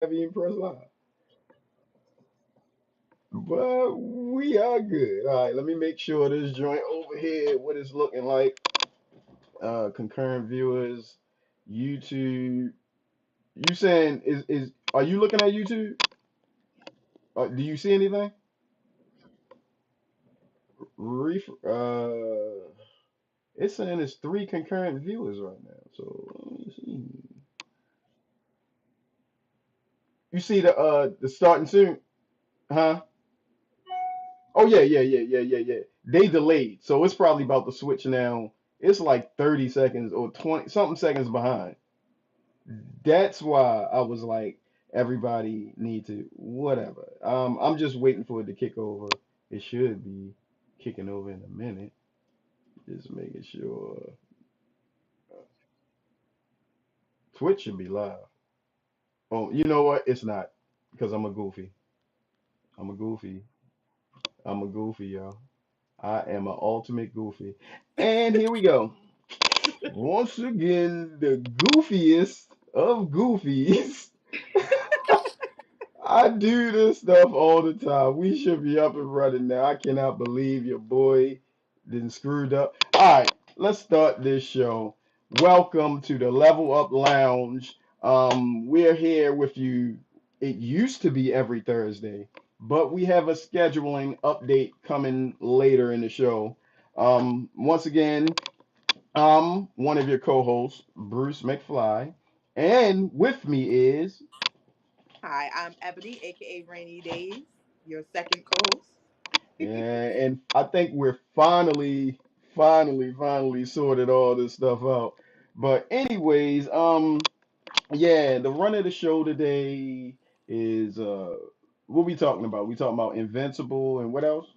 Haven't even pressed live. But we are good. All right, let me make sure this joint over here, what it's looking like. Concurrent viewers, YouTube. You saying is are you looking at YouTube? Do you see anything? It's saying it's three concurrent viewers right now. So let me see. You see the starting soon, huh? Oh yeah, yeah. They delayed, so it's probably about to switch now. It's like 30 seconds or 20 something seconds behind. That's why I was like, everybody need to whatever. I'm just waiting for it to kick over. It should be kicking over in a minute. Just making sure Twitch should be live. Oh, you know what? It's not because I'm a goofy. I'm a goofy. I'm a goofy, y'all. I am an ultimate goofy. And here we go. Once again, the goofiest of goofies. I do this stuff all the time. We should be up and running now. I cannot believe your boy didn't screwed up. All right, let's start this show. Welcome to the Level Up Lounge. We're here with you. It used to be every Thursday, but we have a scheduling update coming later in the show. Once again, I'm one of your co-hosts, Bruce McFly, and with me is Hi, I'm Ebony, aka Rainy Days, your second co-host. and I think we're finally sorted all this stuff out. But anyways, yeah, the run of the show today is what we talking about? We talking about Invincible and what else?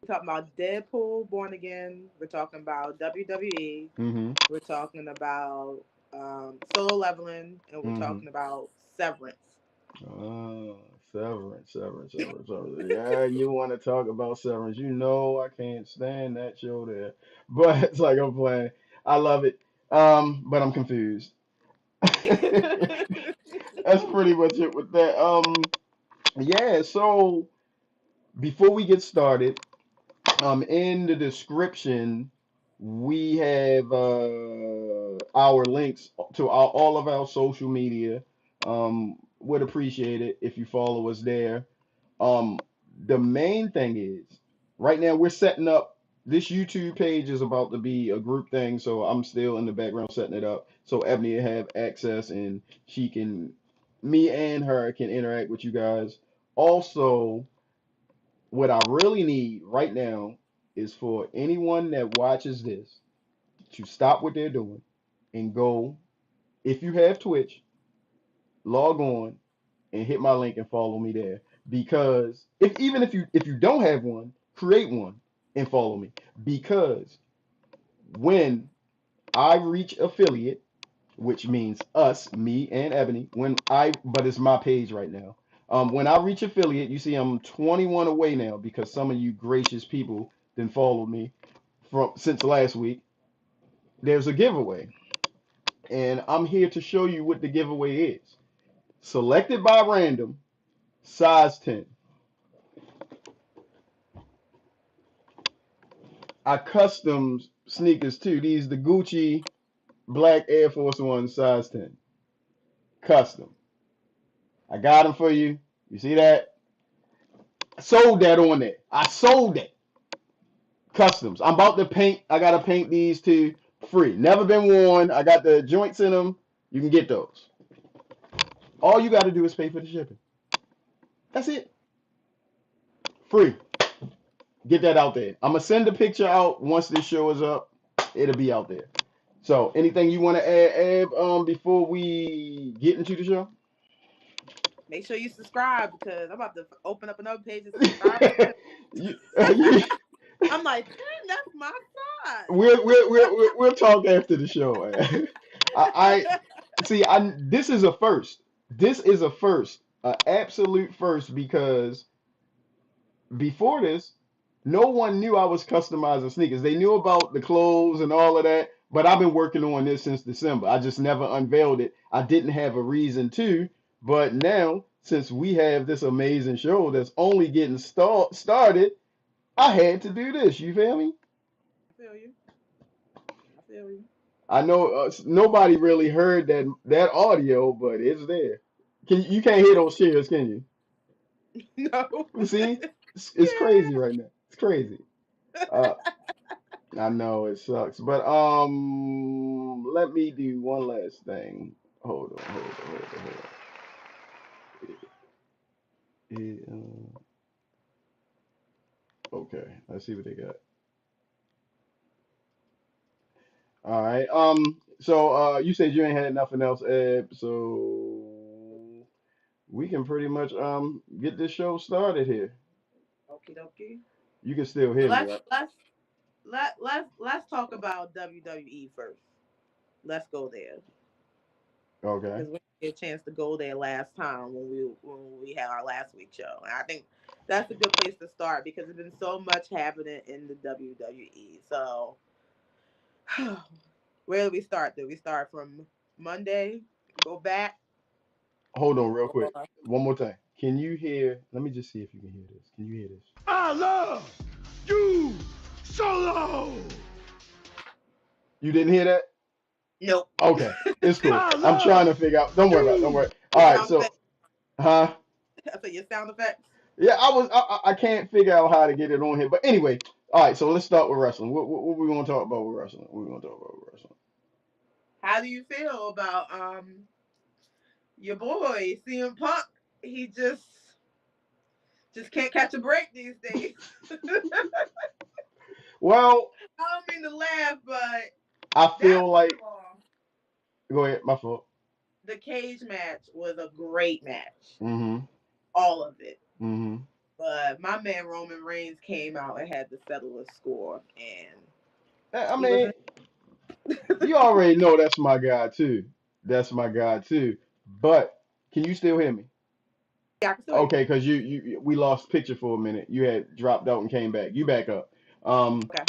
We're talking about Deadpool, Born Again. We're talking about WWE. Mm-hmm. We're talking about Solo Leveling, and we're Mm-hmm. talking about Severance. Oh, Severance. Yeah, you want to talk about Severance. You know I can't stand that show there. But it's like I'm playing. I love it. But I'm confused. That's pretty much it with that. Yeah, so before we get started, in the description we have our links to all of our social media. Would appreciate it if you follow us there. Um, the main thing is, right now we're setting up. This YouTube page is about to be a group thing, so I'm still in the background setting it up. So Ebony will have access, and she can, me and her can interact with you guys. Also, what I really need right now is for anyone that watches this to stop what they're doing and go. If you have Twitch, log on and hit my link and follow me there. Because if even if you don't have one, create one and follow me. Because when I reach affiliate, which means us, me and Ebony, but it's my page right now. When I reach affiliate, you see I'm 21 away now because some of you gracious people didn't follow me from since last week. There's a giveaway, and I'm here to show you what the giveaway is. Selected by random, size 10. I custom sneakers too. These the Gucci black Air Force One size 10. Custom. I got them for you. You see that? I sold that on there. I sold that. Customs. I'm about to paint. I gotta paint these two free. Never been worn. I got the joints in them. You can get those. All you gotta do is pay for the shipping. That's it. Free. Get that out there. I'm gonna send the picture out once this show is up. It'll be out there. So, anything you want to add, Ab, before we get into the show? Make sure you subscribe because I'm about to open up another page and subscribe as well. you, you, I'm like, dang, that's my size. we'll talk after the show. I see. This is a first. This is a first, an absolute first because before this, no one knew I was customizing sneakers. They knew about the clothes and all of that, but I've been working on this since December. I just never unveiled it. I didn't have a reason to. But now, since we have this amazing show that's only getting started, I had to do this. You feel me? I feel you. I feel you. I know nobody really heard that audio, but it's there. You can't hear those shares, can No. you? See, it's crazy right now. It's crazy. Uh, I know it sucks, but let me do one last thing. Hold on. Okay, let's see what they got. All right. So you said you ain't had nothing else, Ed. So we can pretty much get this show started here. Okie dokie. You can still So hear me, right? let's talk about WWE first. Let's go there Okay. because we didn't get a chance to go there last time when we had our last week show, and I think that's a good place to start because there's been so much happening in the WWE. So where do we start? Do we start from Monday? Go back? Hold on, real quick. Or One more time. Can you hear? Let me just see if you can hear this. Can you hear this? I love you solo. You didn't hear that? nope. Okay, it's cool. I I'm trying to love figure out. Don't worry about it. Don't you. worry. All Your right. sound So, effects. huh? I said your sound effects. Yeah, I can't figure out how to get it on here. But anyway, all right. So let's start with wrestling. What we gonna talk about with wrestling? What we gonna talk about with wrestling? How do you feel about your boy CM Punk? He just can't catch a break these days. Well, I don't mean to laugh, but I that feel like. Raw, Go ahead. My fault. the cage match was a great match, Mm-hmm. all of it. Mm-hmm. But my man Roman Reigns came out and had to settle a score, and I he was mean, in. you already know that's my guy too. That's my guy too. But can you still hear me? Yeah, I can still hear you. Okay, because we lost picture for a minute. You had dropped out and came back. You back up. Um, Okay.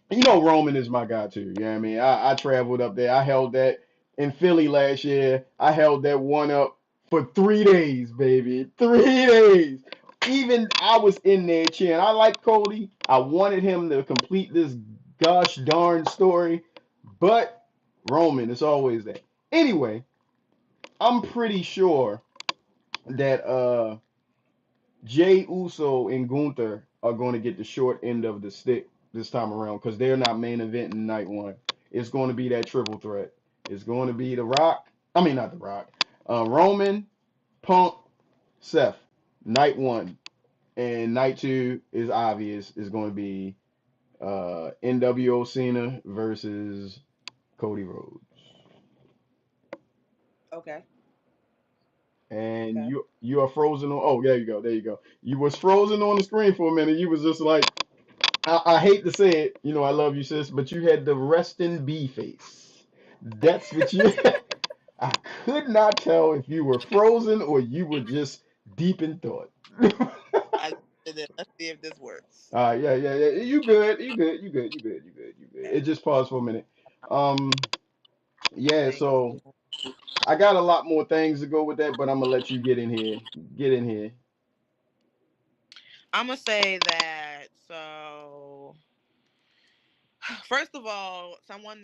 you know Roman is my guy too. You know what I mean? I traveled up there. I held that in Philly last year. I held that one up for 3 days, baby. 3 days. Even I was in there cheering. I like Cody. I wanted him to complete this gosh darn story, but Roman is always that. Anyway, I'm pretty sure that Jay Uso and Gunther are going to get the short end of the stick this time around because they're not main eventing night one. It's going to be that triple threat. It's going to be The Rock. I mean, not The Rock. Roman, Punk, Seth. Night one. And night two is obvious. Is going to be NWO Cena versus Cody Rhodes. Okay. And Okay. you are frozen on. Oh, there you go. There you go. You was frozen on the screen for a minute. You was just like, I hate to say it, I love you, sis, but you had the rest in B face. That's what you. I could not tell if you were frozen or you were just deep in thought. I did it. Let's see if this works. Yeah. You good? You good? It just paused for a minute. Yeah. Thank So you. I got a lot more things to go with that, but I'm gonna let you get in here. Get in here. I'm gonna say that. So first of all, somebody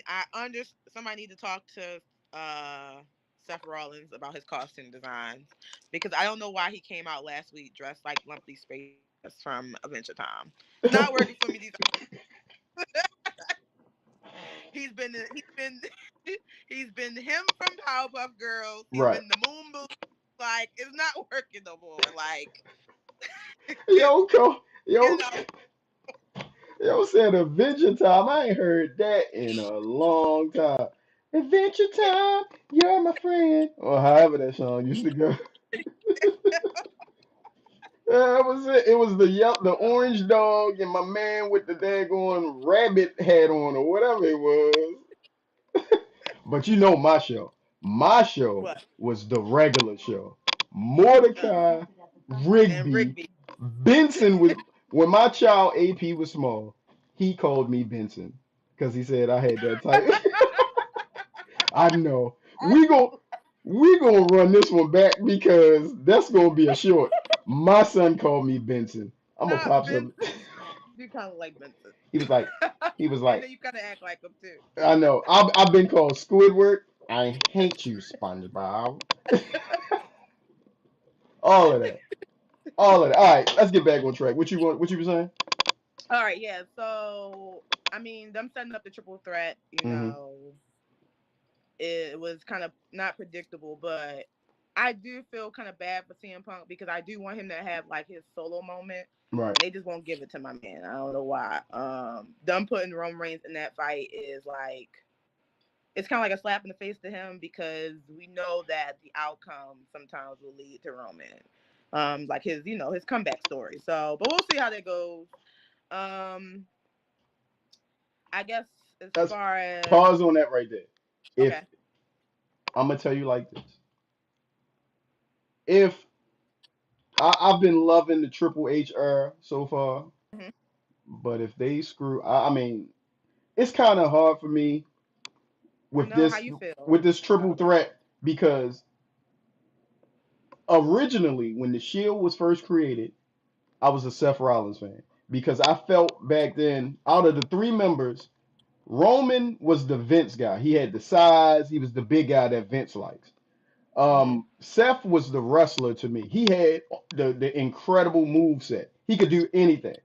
need to talk to uh Seth Rollins about his costume designs because I don't know why he came out last week dressed like Lumpy Space from Adventure Time. It's not working for me. These he's been he's been him from Powerpuff Girls. He's Right. been the Moon Boo. Like it's not working no more. Like Yo, you yo, know, yo said Adventure Time. I ain't heard that in a long time. Adventure Time, you're my friend. Or however that song used to go. That was it. It was the orange dog and my man with the daggone rabbit hat on or whatever it was. But you know my show. My show what? was the regular show. Uh, Mordecai, and Rigby, Rigby. Benson was when my child AP was small, he called me Benson because he said I had that type. I know. We go we gonna run this one back because that's gonna be a short. My son called me Benson. I'm gonna Not pop some. Vincent. You kind of like Vincent. He was like, he was And like, then you kind of act like him too. I know. I've been called Squidward. I hate you, SpongeBob. All of that. All of that. All right, let's get back on track. What you want? What you were saying? All right, yeah. So, I mean, them setting up the triple threat, Mm-hmm. it was kind of not predictable, but I do feel kind of bad for CM Punk because I do want him to have like his solo moment, Right. and they just won't give it to my man. I don't know why. Them putting Roman Reigns in that fight is like it's kind of like a slap in the face to him because we know that the outcome sometimes will lead to Roman, like his comeback story. So, but we'll see how that goes. Um, I guess as Let's far as pause on that right there. If okay, I'm gonna tell you like this, if I've been loving the Triple H era so far, hmm but if they screw, I mean, it's kind of hard for me I with know how this you feel with this triple about it. threat because originally when the Shield was first created, I was a Seth Rollins fan because I felt back then out of the three members, Roman was the Vince guy. He had the size. He was the big guy that Vince likes. hmm Seth was the wrestler to me. He had the incredible move set. He could do anything.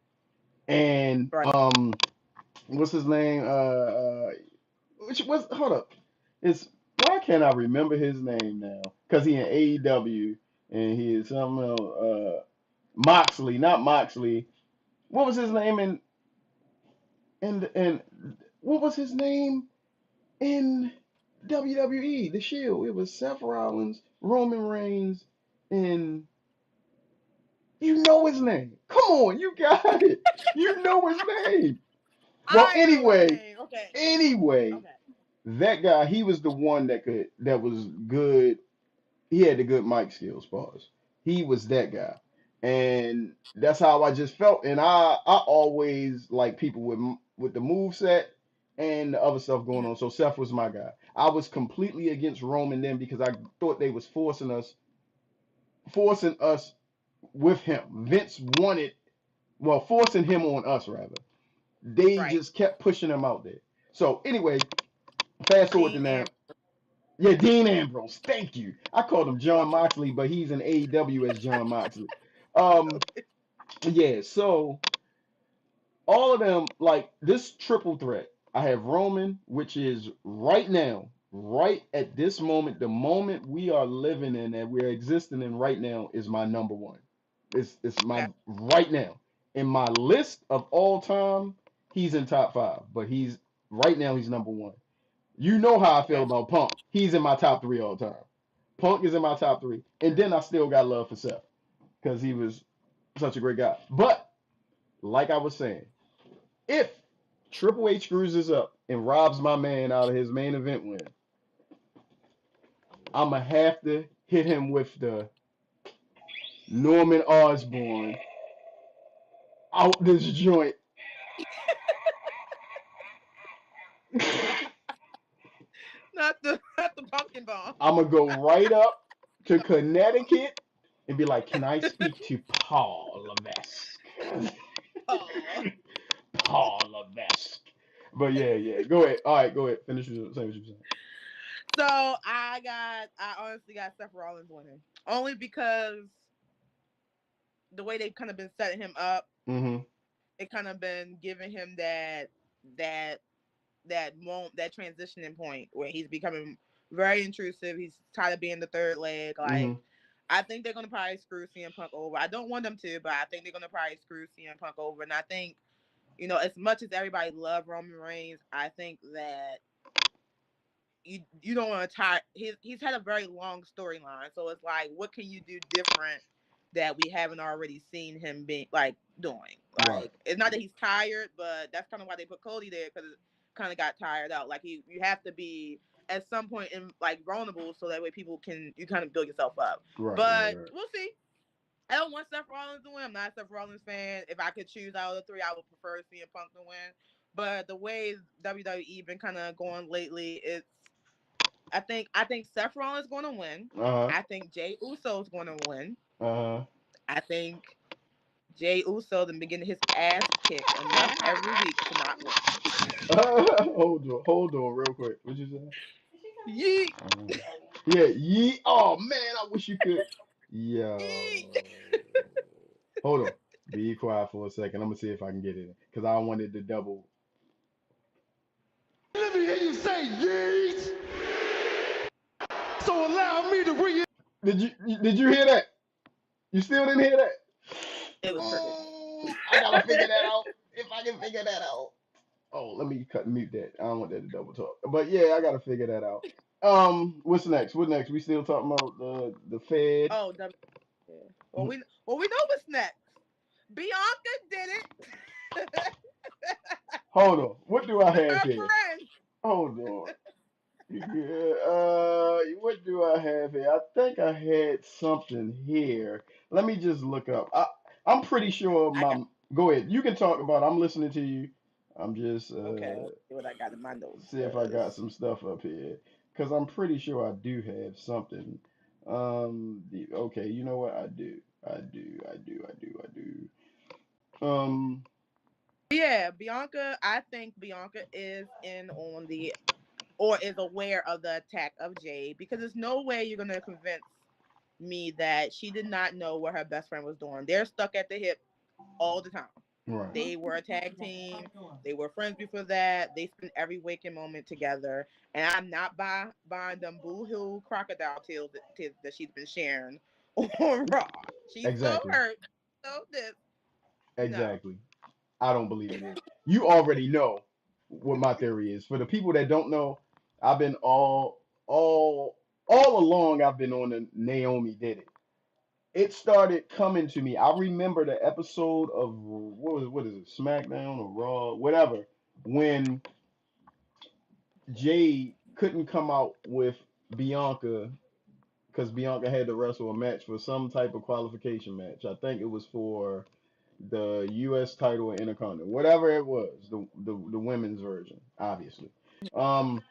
And Right. what's his name? Which was hold up. It's why can't I remember his name now? Because he in AEW and he is something else. Moxley, not Moxley. What was his name in what was his name in WWE? The Shield. It was Seth Rollins, Roman Reigns, and you know his name. Come on, you got it. You know his name. Well, I know his anyway, name. Okay. anyway, Okay. that guy, he was the one that was good. He had the good mic skills, pause. He was that guy. And that's how I just felt. And I always like people with the move set and the other stuff going hmm on. So Seth was my guy. I was completely against Roman then because I thought they was forcing us with him. Vince wanted, well, forcing him on us rather. They Right. just kept pushing him out there. So anyway, fast forward to Dean now. Ambrose. Yeah, Dean Ambrose. Thank you. I called him You're John welcome. Moxley, but he's in AEW as John Moxley. Um, yeah. So all of them, like this triple threat. I have Roman, which is right now, right at this moment, the moment we are living in and we're existing in right now is my number one. It's Okay. my right now in my list of all time. He's in top five, but he's right now he's number one. You know how I feel Okay. about Punk. He's in my top three all time. Punk is in my top three, and then I still got love for Seth because he was such a great guy. But like I was saying, if Triple H screws this up and robs my man out of his main event win, I'm gonna have to hit him with the Norman Osborn out this joint. Not the pumpkin bomb. I'm gonna go right up to Connecticut and be like, "Can I speak to Paul Levesque?" Oh. Paul Levesque. But yeah, yeah. Go ahead. All right, go ahead. Finish saying what you saying. So I honestly got Seth Rollins winning only because the way they've kind of been setting him up, Mm-hmm. it kind of been giving him that that moment, that transitioning point where he's becoming very intrusive. He's tired of being the third leg. Like, Mm-hmm. I think they're gonna probably screw CM Punk over. I don't want them to, but I think they're gonna probably screw CM Punk over. And I think, as much as everybody love Roman Reigns, I think that you don't want to tie. He's had a very long storyline, so it's like, what can you do different that we haven't already seen him being like doing? Right. Like, it's not that he's tired, but that's kind of why they put Cody there because it kind of got tired out. Like, you have to be at some point in like vulnerable so that way people can you kind of build yourself up. Right. Right. But Right. we'll see. I don't want Seth Rollins to win. I'm not a Seth Rollins fan. If I could choose out of the three, I would prefer CM Punk to win. But the way WWE been kind of going lately, I think Seth Rollins is going to win. Uh-huh. I think Jay Uso is going to win. Uh-huh. I think Jay Uso been getting his ass kicked enough every week to not win. Hold on, real quick. What you say? Yeet. Yeah, Oh man, I wish you could. Yeet. Yo. Hold on. Be quiet for a second. I'm gonna see if I can get it because I wanted to double. Let me hear you say yeet. So allow me to re. Did you hear that? You still didn't hear that? It was perfect. I gotta figure that out. If I can figure that out. Oh, let me cut and mute that. I don't want that to double talk. But yeah, I gotta figure that out. What's next? What next? We still talking about the Fed. Oh, yeah. Well, we know what's next. Bianca did it. Hold on. What do I Her have here? friend. Hold on. Yeah, what do I have here? I think I had something here. Let me just look up. I'm pretty sure I got my. Go ahead. You can talk about it. I'm listening to you. I'm just okay. Let's see what I got in my notes. see if I got some stuff up here because I'm pretty sure I do have something. Okay, you know what? I do. Yeah, Bianca. I think Bianca is in on the or is aware of the attack of Jade because there's no way you're gonna convince me that she did not know what her best friend was doing. They're stuck at the hip all the time. Right. They were a tag team. They were friends before that. They spent every waking moment together. And I'm not buying them boo-hoo crocodile tears that she's been sharing on Raw. She's so Exactly. hurt. So this. No. Exactly. I don't believe it. You already know what my theory is. For the people that don't know, I've been all along. I've been on the Naomi did it. It started coming to me. I remember the episode of what is it, SmackDown or Raw, whatever, when Jade couldn't come out with Bianca because Bianca had to wrestle a match for some type of qualification match. I think it was for the U.S. title or Intercontinental, whatever it was, the women's version, obviously. Um,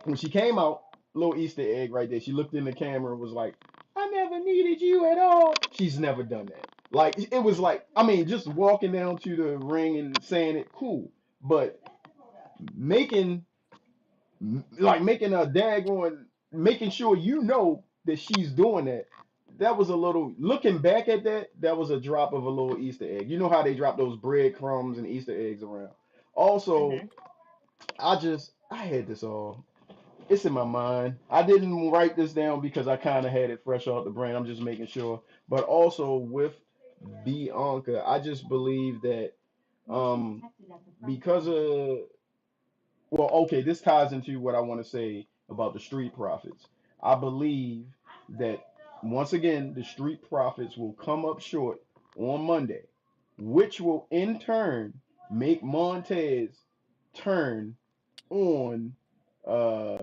when she came out, little Easter egg right there. She looked in the camera and was like, "I never needed you at all." She's never done that. Like it was like, I mean, just walking down to the ring and saying it, cool, but making making a daggone, making sure you know that she's doing that. That was a little, looking back at that, that was a drop of a little Easter egg. You know how they drop those breadcrumbs and Easter eggs around. Also, Mm-hmm. I had this all. It's in my mind. I didn't write this down because I kind of had it fresh off the brain. I'm just making sure. But also with Bianca, I just believe that because of, well, okay, this ties into what I want to say about the Street Profits. I believe that once again, the Street Profits will come up short on Monday, which will in turn make Montez turn on uh,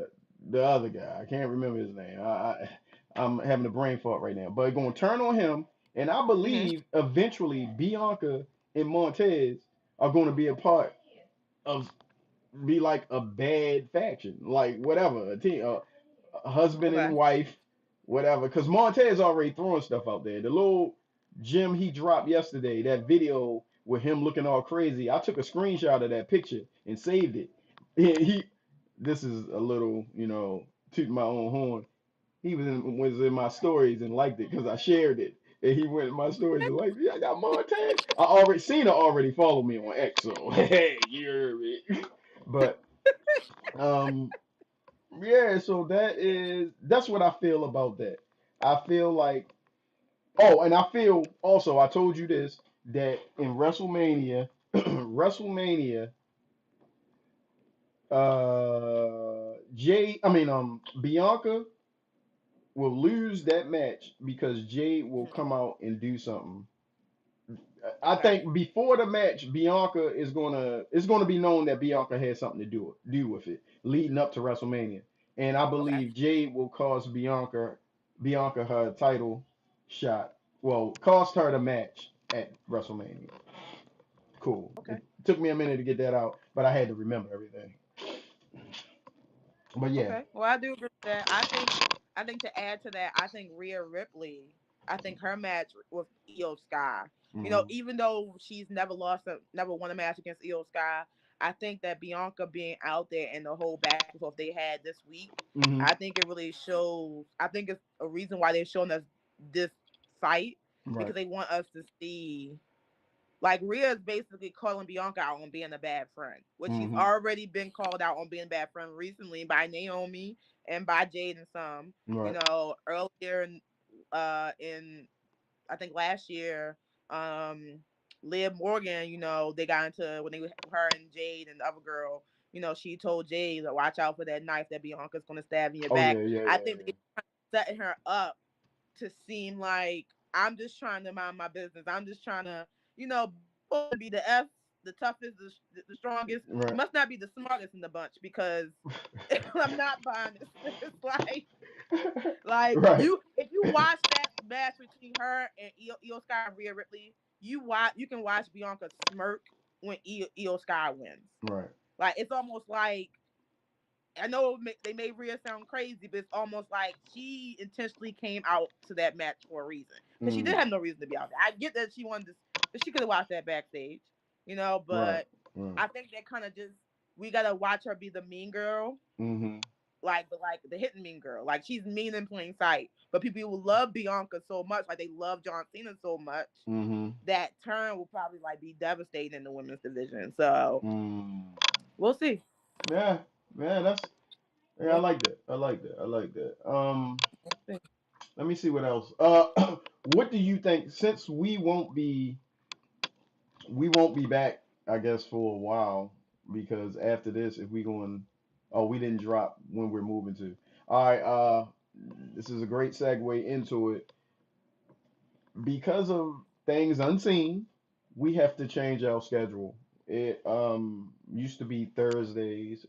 the other guy. I can't remember his name. I'm having a brain fart right now, but going to turn on him, and I Mm-hmm. believe eventually Bianca and Montez are going to be a part of be like a bad faction, like whatever, a team, a husband and Okay. wife, whatever. Because Montez already throwing stuff out there. The little gem he dropped yesterday, that video with him looking all crazy. I took a screenshot of that picture and saved it. This is a little, toot my own horn. He was in my stories and liked it because I shared it. And he went in my stories and like, yeah, I got Montez. I already seen her already follow me on X, so hey, you heard me. But um, yeah, so that's what I feel about that. I feel like, oh, and I feel also, I told you this, that in WrestleMania, WrestleMania, Bianca will lose that match because Jade will Mm-hmm. come out and do something. I Okay. think before the match, Bianca is gonna it's gonna be known that Bianca had something to do with it leading up to WrestleMania, and I Okay. believe Jade will cost Bianca her title shot. Well, cost her the match at WrestleMania. Cool. Okay. It took me a minute to get that out, but I had to remember everything. But yeah. Okay. Well, I do agree with that. I think to add to that, I think Rhea Ripley. I think her match with Io Sky. Hmm. Even though she's never won a match against Io Sky, I think that Bianca being out there and the whole back and forth they had this week, Hmm. I think it really shows. I think it's a reason why they're showing us this fight Right. because they want us to see like Rhea is basically calling Bianca out on being a bad friend, which she's Hmm. already been called out on being a bad friend recently by Naomi and by Jade and some. Right. Earlier in I think last year, Liv Morgan, they got into when they were her and Jade and the other girl. She told Jade to watch out for that knife that Bianca's gonna stab in your Oh back. yeah, yeah, I yeah, think yeah. they setting her up to seem like I'm just trying to mind my business. I'm just trying to, supposed to be the F, the toughest, the strongest. Right. Must not be the smartest in the bunch because I'm not buying this. It's like Right. if you watch that match between her and Io Sky and Rhea Ripley, you can watch Bianca smirk when Io Sky wins. Right. Like it's almost like I know they made Rhea sound crazy, but it's almost like she intentionally came out to that match for a reason because she did Mm. have no reason to be out there. I get that she wanted to, that she could have watched that backstage, Right. but Right. I think that kind of just we gotta watch her be the mean girl, Hmm. like the hidden mean girl. Like she's mean in plain sight, but people will love Bianca so much, like they love John Cena so much. Hmm. That turn will probably like be devastating in the women's division. So Mm. we'll see. Yeah. Yeah. That's. Yeah. I We'll like that. I like that. I like that. see. Let me see what else. What do you think? Since we won't be back, I guess, for a while because after this, if we going, oh, we didn't drop when we're moving to. All right. This is a great segue into it because of things unseen. We have to change our schedule. It used to be Thursdays,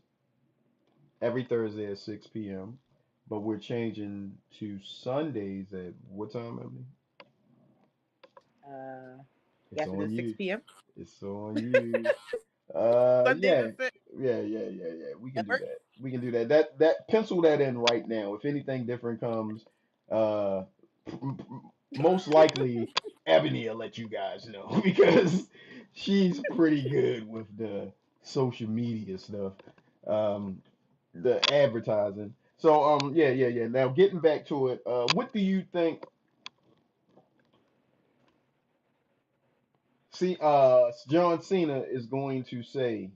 every Thursday at 6 p.m., but we're changing to Sundays at what time, Emily? Uh, It's after the on 6 you. p.m. It's on you. Sundays Yeah, at 6. yeah. We can That do works. that. We can do that. That pencil that in right now. If anything different comes, uh, most likely Ebony will let you guys know because she's pretty good with the social media stuff, um, the advertising. So yeah. Now getting back to it, what do you think? See, John Cena is going to say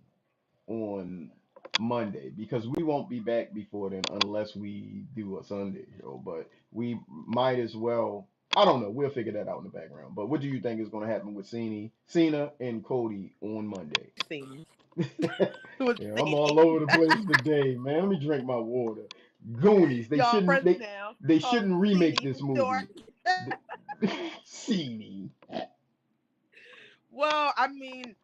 on Monday because we won't be back before then unless we do a Sunday show. But we might as well. I don't know. We'll figure that out in the background. But what do you think is going to happen with Cena and Cody on Monday? Scene. With Yeah, I'm all scene. over the place today, man. Let me drink my water. Goonies. They Y'all shouldn't. friends They now. they Call him shouldn't remake CD this for short. movie. Cena. Well, I mean,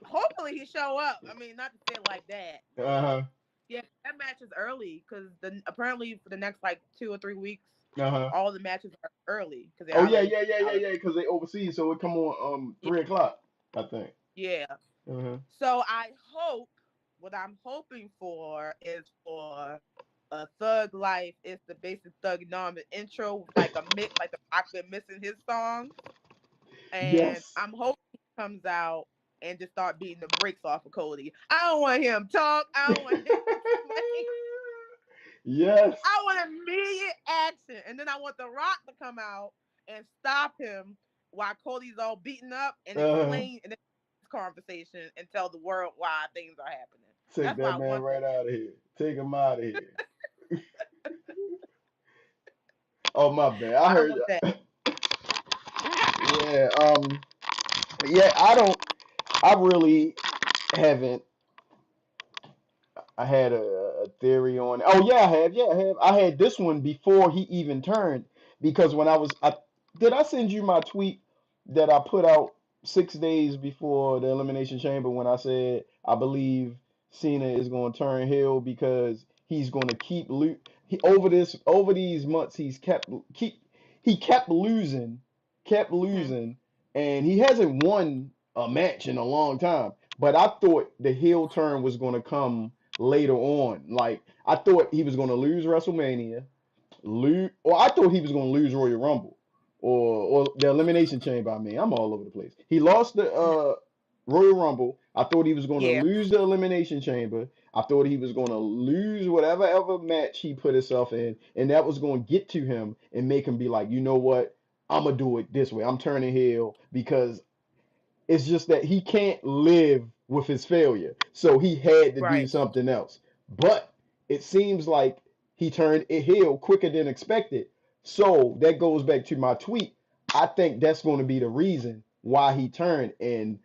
hopefully he show up. I mean, not to say it like that. Uh huh. Yeah, that match is early because apparently for the next like 2 or 3 weeks, Uh huh. all the matches are early because they're Oh yeah, already yeah, yeah, yeah, out of. yeah. Because they overseas, so it come on Yeah, 3 o'clock, I think. yeah. Uh-huh. So I hope what I'm hoping for is for a Thug Life is the basic Thug Norman intro with like a mix, like the Rock been missing his songs, and Yes. I'm hoping he comes out and just start beating the brakes off of Cody. I don't want him talk. I don't want him explain. Yes. I want immediate action, and then I want the Rock to come out and stop him while Cody's all beaten up and Uh-huh. explain in this conversation and tell the world why things are happening. Take That's why that I man want right that. out of here. Take him out of here. Oh my bad. I I heard. want that. Yeah. Yeah. I don't. I really haven't. I had a theory on. Oh yeah, I have. Yeah, I have. I had this one before he even turned because when I did I send you my tweet that I put out 6 days before the Elimination Chamber when I said I believe Cena is going to turn heel because he's going to over these months he kept Hmm. losing, and he hasn't won a match in a long time. But I thought the heel turn was going to come later on. Like I thought he was gonna lose WrestleMania, or I thought he was gonna lose Royal Rumble, or the Elimination Chamber. I mean, I'm all over the place. He lost the Royal Rumble. I thought he was gonna Yeah. lose the Elimination Chamber. I thought he was gonna lose whatever ever match he put himself in, and that was gonna get to him and make him be like, you know what? I'm gonna do it this way. I'm turning heel because it's just that he can't live with his failure. So he had to do Right. something else. But it seems like he turned a heel quicker than expected. So that goes back to my tweet. I think that's going to be the reason why he turned. And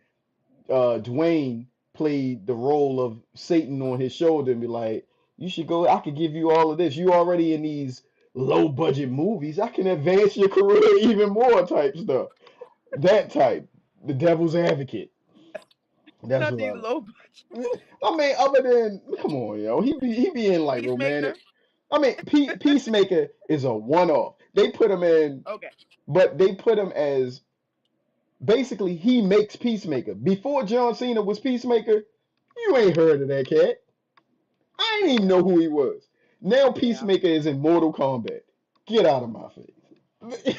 Dwayne played the role of Satan on his shoulder and be like, you should go. I could give you all of this. You already in these low budget movies. I can advance your career even more type stuff. That type. The devil's advocate. That's Not what these low I mean. Other than, come on, yo, he be in like Peacemaker. romantic. I mean, Peacemaker is a one off. They put him in, Okay. but they put him as basically he makes Peacemaker. Before John Cena was Peacemaker, you ain't heard of that cat. I didn't even know who he was. Now Yeah. Peacemaker is in Mortal Kombat. Get out of my face.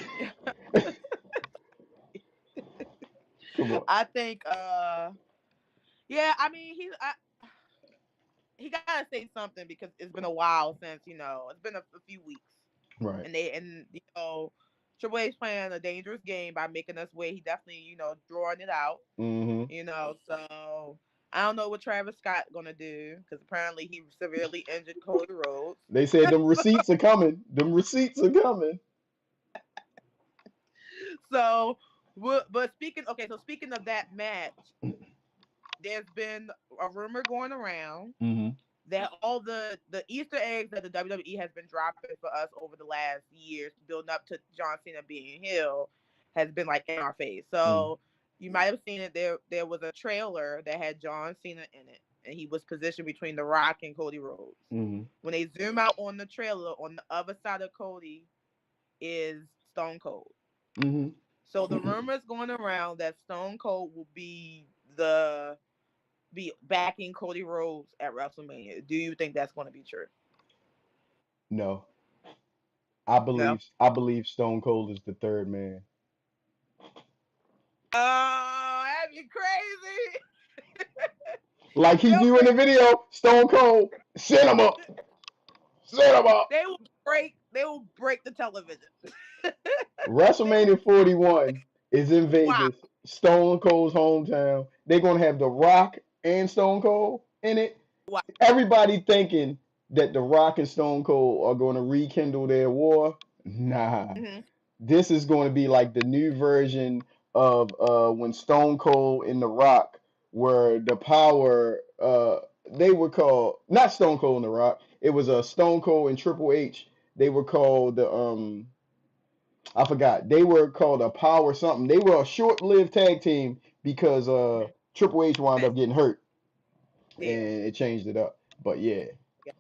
Come on. I think yeah, I mean he gotta say something because it's been a while since, it's been a few weeks. Right. And Triple H playing a dangerous game by making us wait. He definitely, drawing it out. Hmm. So I don't know what Travis Scott gonna do because apparently he severely injured Cody Rhodes. They said them receipts are coming. Them receipts are coming. So, but speaking of that match, there's been a rumor going around Hmm. that all the Easter eggs that the WWE has been dropping for us over the last years, building up to John Cena being heel, has been like in our face. Hmm. So you might have seen it. There was a trailer that had John Cena in it, and he was positioned between The Rock and Cody Rhodes. Hmm. When they zoom out on the trailer, on the other side of Cody is Stone Cold. Hmm. So the rumors going around that Stone Cold will be backing Cody Rhodes at WrestleMania. Do you think that's going to be true? No. I No. believe I believe Stone Cold is the third man. Oh, that'd be crazy. Like he They'll do in the break. video, Stone Cold, set him up. Set him up. They will break. They will break the television. They will. WrestleMania 41 is in Wow. Vegas, Stone Cold's hometown. They're gonna have The Rock and Stone Cold in it. Wow. Everybody thinking that The Rock and Stone Cold are gonna rekindle their war. Nah. Hmm. This is going to be like the new version of when Stone Cold and The Rock were the power. They were called not Stone Cold and The Rock. It was a Stone Cold and Triple H. They were called the I forgot. They were called a Power something. They were a short-lived tag team because Triple H wound up getting hurt Yeah. and it changed it up. But yeah, Yeah.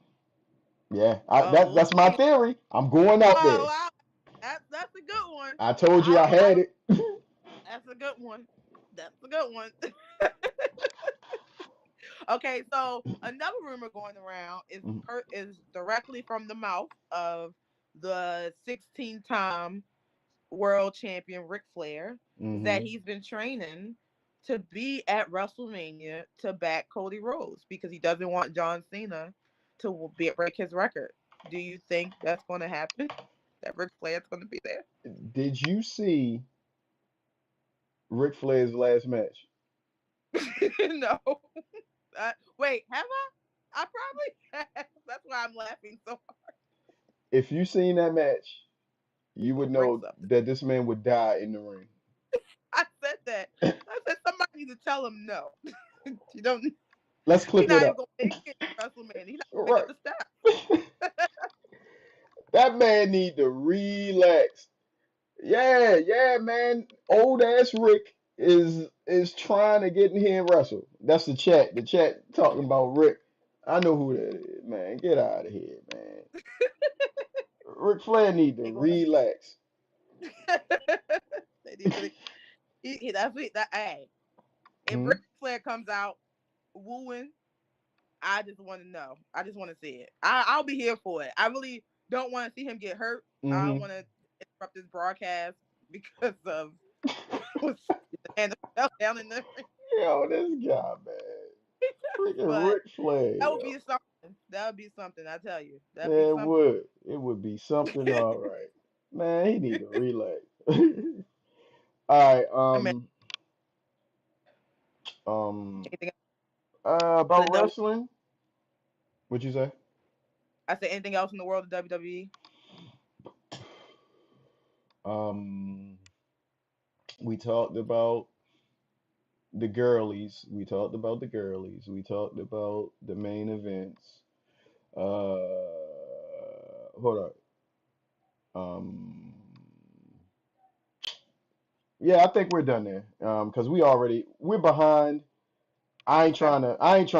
yeah. Oh, well, That's my we. theory. I'm going out Oh, there. wow. That's a good one. I told you I I don't. I had don't. it. That's a good one. That's a good one. Okay, so another rumor going around is directly from the mouth of the 16-time world champion Ric Flair, is that Hmm. he's been training to be at WrestleMania to back Cody Rhodes because he doesn't want John Cena to break his record. Do you think that's going to happen? That Ric Flair's going to be there? Did you see Ric Flair's last match? No. Wait, have I? I probably have. That's why I'm laughing so If you seen that match, He's you would gonna break know something. that this man would die in the ring. I said that. I said somebody needs to tell him no. You don't. Let's He's clip it not even up. gonna make it to WrestleMania. He's not gonna make Right. up the steps. That man need to relax. Yeah, yeah, man. Old ass Rick is trying to get in here and wrestle. That's the chat. The chat talking about Rick. I know who that is, man. Get out of here, man. Ric Flair need to They gonna. relax. They need to. That's what. Hey, if Hmm? Ric Flair comes out wooing, I just want to know. I just want to see it. I'll be here for it. I really don't want to see him get hurt. I don't Mm-hmm. want to interrupt this broadcast because of and fell down in the ring. Yo, this guy, man. Freaking But Ric Flair, that would yo. be something. That would be something. I tell you, that'd be Yeah, it something. would. It would be something all right. Man, he need to relax. All right, I mean, um, anything else in about the W? wrestling, what you say? I said anything else in the world of WWE? Um, we talked about the girlies. We talked about the girlies. We talked about the main events. Hold on. Um, yeah, I think we're done there. Because we're behind. Okay. I ain't trying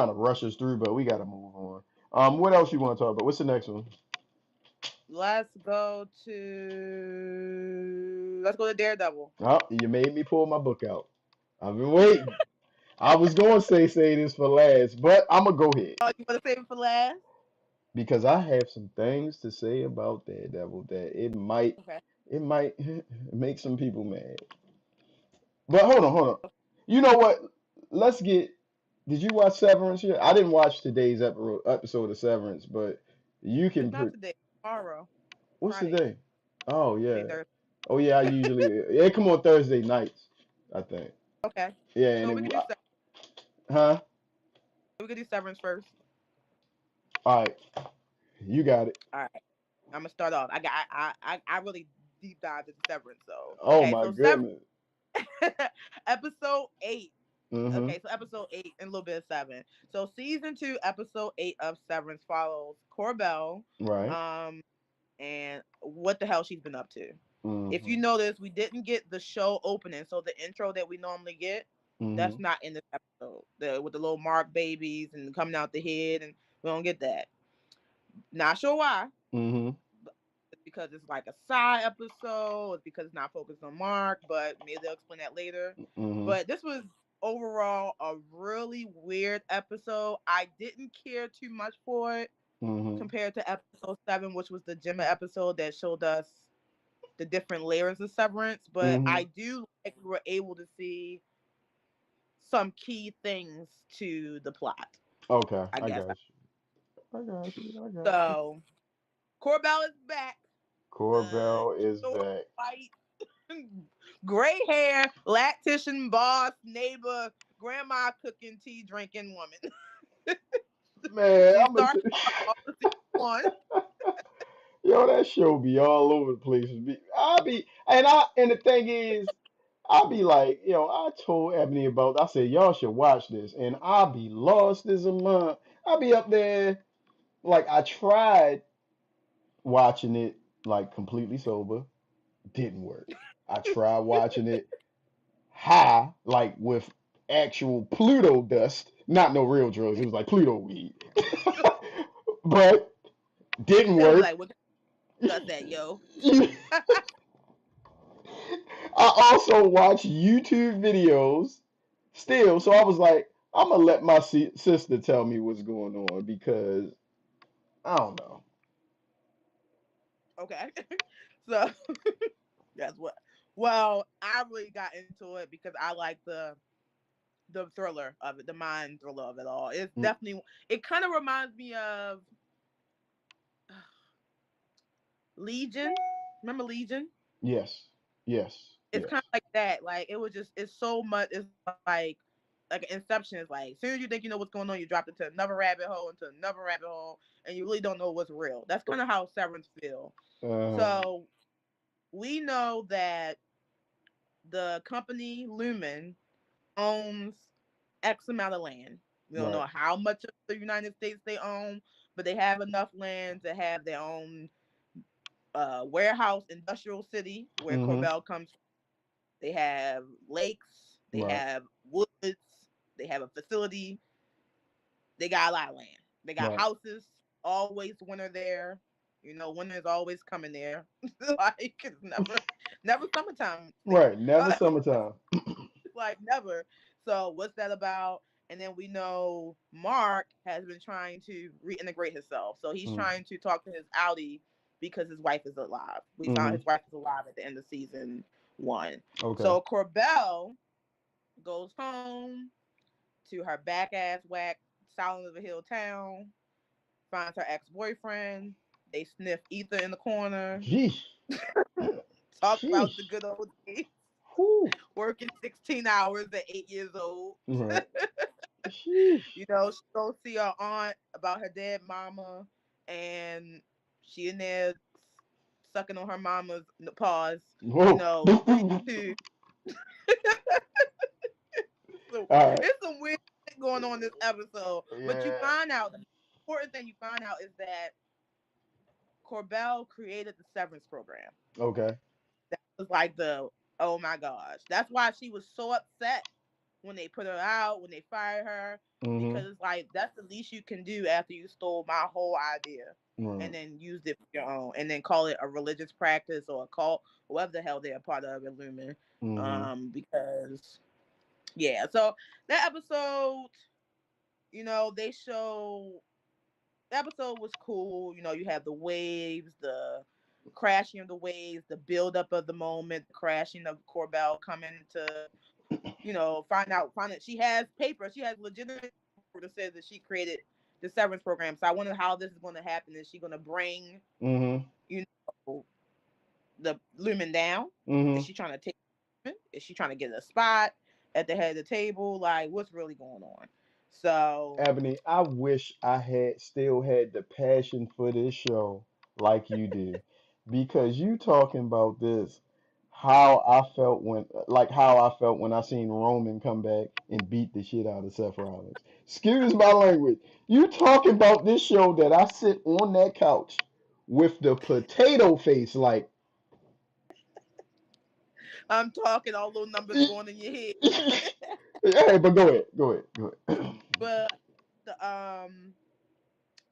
to rush us through, but we got to move on. What else you want to talk about? What's the next one? Let's go to Daredevil. Oh, you made me pull my book out. I've been waiting. I was going to say this for last, but I'm gonna go ahead Oh, you want to save it for last? because I have some things to say about Daredevil that Okay. it might make some people mad. But hold on. You know what? Let's get. Did you watch Severance yet? I didn't watch today's episode of Severance, but you It's can. not today. Tomorrow. What's the Friday. day? Oh Today, yeah. Thursday. Oh yeah. I usually it come on Thursday nights. I think. Okay. Yeah, So we could do huh? Severance first. All right, you got it. All right. I'm gonna start off. I really deep dived into Severance. So Oh okay. my So Severance goodness. episode 8. Mm-hmm. Okay, so episode 8 and a little bit of 7. So season 2, episode 8 of Severance follows Corbell, Right. um, and what the hell she's been up to. If Mm-hmm. you notice, we didn't get the show opening, so the intro that we normally get, Mm-hmm. that's not in this episode. With the little Mark babies and coming out the head, and we don't get that. Not sure why. Mm-hmm. It's because it's like a side episode. It's because it's not focused on Mark, but maybe they'll explain that later. Mm-hmm. But this was overall a really weird episode. I didn't care too much for it Mm-hmm. compared to episode 7, which was the Gemma episode that showed us the different layers of Severance. But Mm-hmm. I do like we were able to see some key things to the plot, Okay, I I guess. got you. I got you. I got you. So Corbell is back. Corbell is Short, back. white, gray hair, lactation boss, neighbor, grandma cooking, tea drinking woman. Man, She I'm gonna. started off the season one. Yo, that show be all over the place. And the thing is, I be like, I told Ebony about. I said y'all should watch this, and I be lost as a month. I be up there like I tried watching it like completely sober, didn't work. I tried watching it high, like with actual Pluto dust, not no real drugs. It was like Pluto weed, but didn't They'll be work. like, what does that, yo? I also watch YouTube videos still, so I was like, I'm gonna let my sister tell me what's going on because I don't know. Okay. So that's what. Well, I really got into it because I like the thriller of it, the mind thriller of it all. It's Mm, definitely, it kind of reminds me of Legion. Remember Legion? yes, yes, It's kind yes. of like that. Like it was just, it's so much. It's like an Inception. Is like as soon as you think you know what's going on, you drop into another rabbit hole, and you really don't know what's real. That's kind of how Severance feel. Uh, So we know that the company Lumen owns X amount of land. We don't right. know how much of the United States they own, but they have enough land to have their own warehouse, industrial city where Mm-hmm. Corbell comes. They have lakes, they Right. have woods, they have a facility. They got a lot of land. They got Right. houses. Always winter there. You know, winter is always coming there. Like it's never summertime there. Right. Never summertime. Like never. So what's that about? And then we know Mark has been trying to reintegrate himself. So he's Mm. trying to talk to his outie because his wife is alive. We found Mm-hmm. his wife is alive at the end of season 1. Okay. So Corbell goes home to her back ass whack Silent of a Hill town, finds her ex boyfriend. They sniff ether in the corner, Sheesh. talk about the Sheesh. good old days, Whew. working 16 hours at 8 years old. Right. Sheesh. You know, she goes see her aunt about her dead mama, and she in there sucking on her mama's pause. You Whoa. know, reach to. So All right. it's some weird shit going on this episode. But you Yeah. find out the important thing you find out is that Corbell created the Severance program. Okay. That was like the oh my gosh. That's why she was so upset when they put her out, when they fired her, Mm-hmm. because it's like that's the least you can do after you stole my whole idea Right. and then used it for your own, and then call it a religious practice or a cult, whatever the hell they're a part of in Lumen. Mm-hmm. Because yeah, so that episode, they show the episode was cool. You have the waves, the crashing of the waves, the buildup of the moment, the crashing of Corbell coming to, find out she has paper. She has legitimate paper that says that she created the severance program. So I wonder how this is going to happen. Is she going to bring, Mm-hmm. you know, the Lumen down? Is Mm-hmm. she trying to take? Is she trying to get a spot at the head of the table? Like, what's really going on? So Ebony, I wish I had still had the passion for this show like you do. Because you talking about this, how I felt when I seen Roman come back and beat the shit out of Seth Rollins. Excuse my language. You talking about this show that I sit on that couch with the potato face like I'm talking all those numbers going in your head. Hey, but go ahead. Go ahead. Go ahead. But the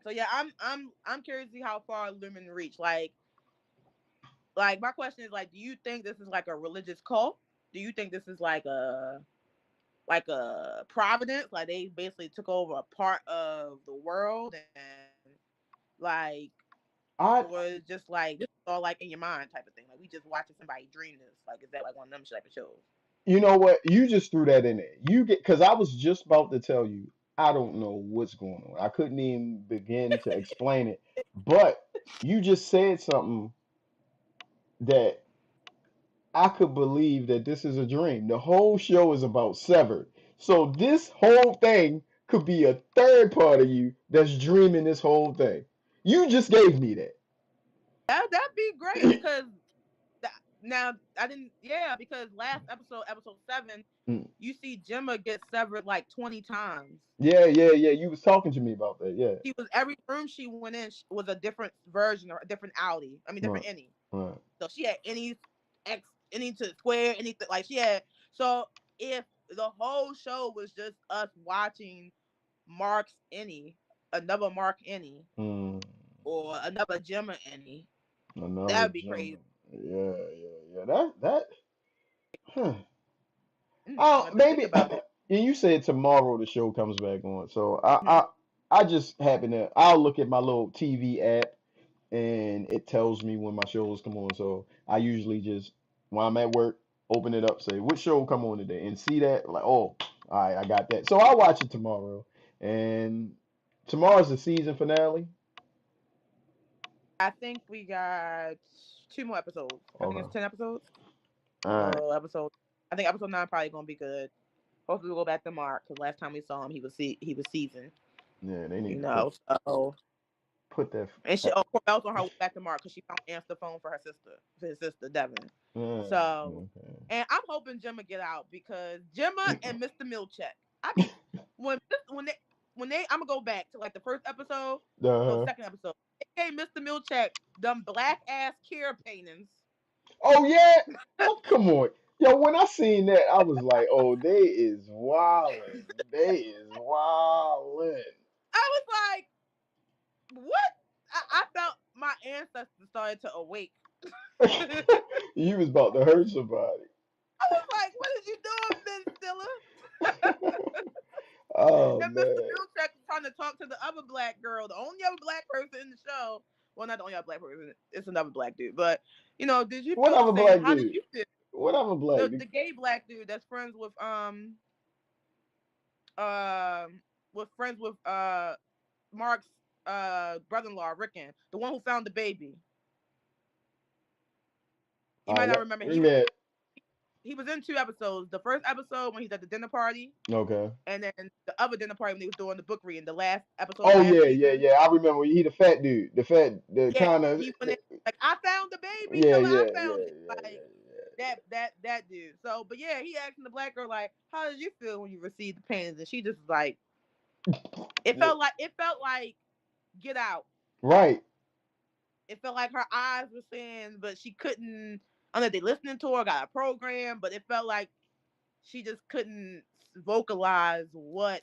so yeah, I'm curious to see how far Lumen reach. Like my question is like, do you think this is like a religious cult? Do you think this is like a providence? Like they basically took over a part of the world and like, I or it's just like this is all like in your mind type of thing. Like we just watching somebody dream this. Like is that like one of them type of shows? You know what? You just threw that in there. You get because I was just about to tell you I don't know what's going on. I couldn't even begin to explain it. But you just said something that I could believe that this is a dream. The whole show is about Severed. So this whole thing could be a third part of you that's dreaming this whole thing. You just gave me that. That'd be great because now I didn't. Yeah, because last episode 7, Mm. you see Gemma get severed like 20 times. Yeah, yeah, yeah. You was talking to me about that. Yeah. She was every room she went in was a different version or a different outie. I mean, different Right. any. Right. So she had any X, any to square, anything like she had. So if the whole show was just us watching Mark's any, another Mark any, Mm. or another Gemma any, that Another would be crazy. gentleman. Yeah, yeah, yeah. That. Huh. I Oh, have to think maybe. about that. And you said tomorrow the show comes back on, so Mhm. I just happen to I'll look at my little TV app and it tells me when my shows come on. So I usually just when I'm at work, open it up, say what show come on today, and see that like oh, all right, I got that. So I'll watch it tomorrow, and tomorrow's the season finale. I think we got 2 more episodes. I think it's Okay, 10 episodes. all right. So I think episode 9 probably gonna be good. Hopefully we'll go back to Mark because last time we saw him, he was seasoned. Yeah, they need You to know, so put that. and she Cornell's on her way back to Mark because she found answered the phone for his sister Devin. So, Okay. and I'm hoping Gemma get out because Gemma and Mr. Milchek. I be when they I'm gonna go back to like the first episode, no Uh-huh. second episode. They gave Mr. Milchek them black ass Kier paintings. Oh yeah. Oh come on. Yo, when I seen that, I was like, oh, they is wildin'. They is wildin'. I was like, what? I felt my ancestors started to awake. I You was about to hurt somebody. was like, what is you doing, Ben Stiller? Oh And Mr. man. Milchek is trying to talk to the other black girl, the only other black person in the show. Well, not the only other black person. It's another black dude. But did you feel the Whatever same? black How did dude. you feel? Whatever black The dude. gay black dude that's friends with Mark's brother-in-law, Rickon, the one who found the baby. You might not remember. We met. He was in 2 episodes. The first episode when he's at the dinner party, Okay. and then the other dinner party when he was doing the book reading. The last episode, Oh last yeah, yeah, season. yeah. I remember he the fat dude. The Yeah, kind of he went in like, I found the baby. yeah, Tell her I yeah, found yeah, it. yeah, Like yeah, that dude. So, but yeah, he asking the black girl like, "How did you feel when you received the paintings?" And she just was like, it yeah. felt like Get Out. Right. It felt like her eyes were saying, but she couldn't. I don't know if they listening to her, got a program, but it felt like she just couldn't vocalize what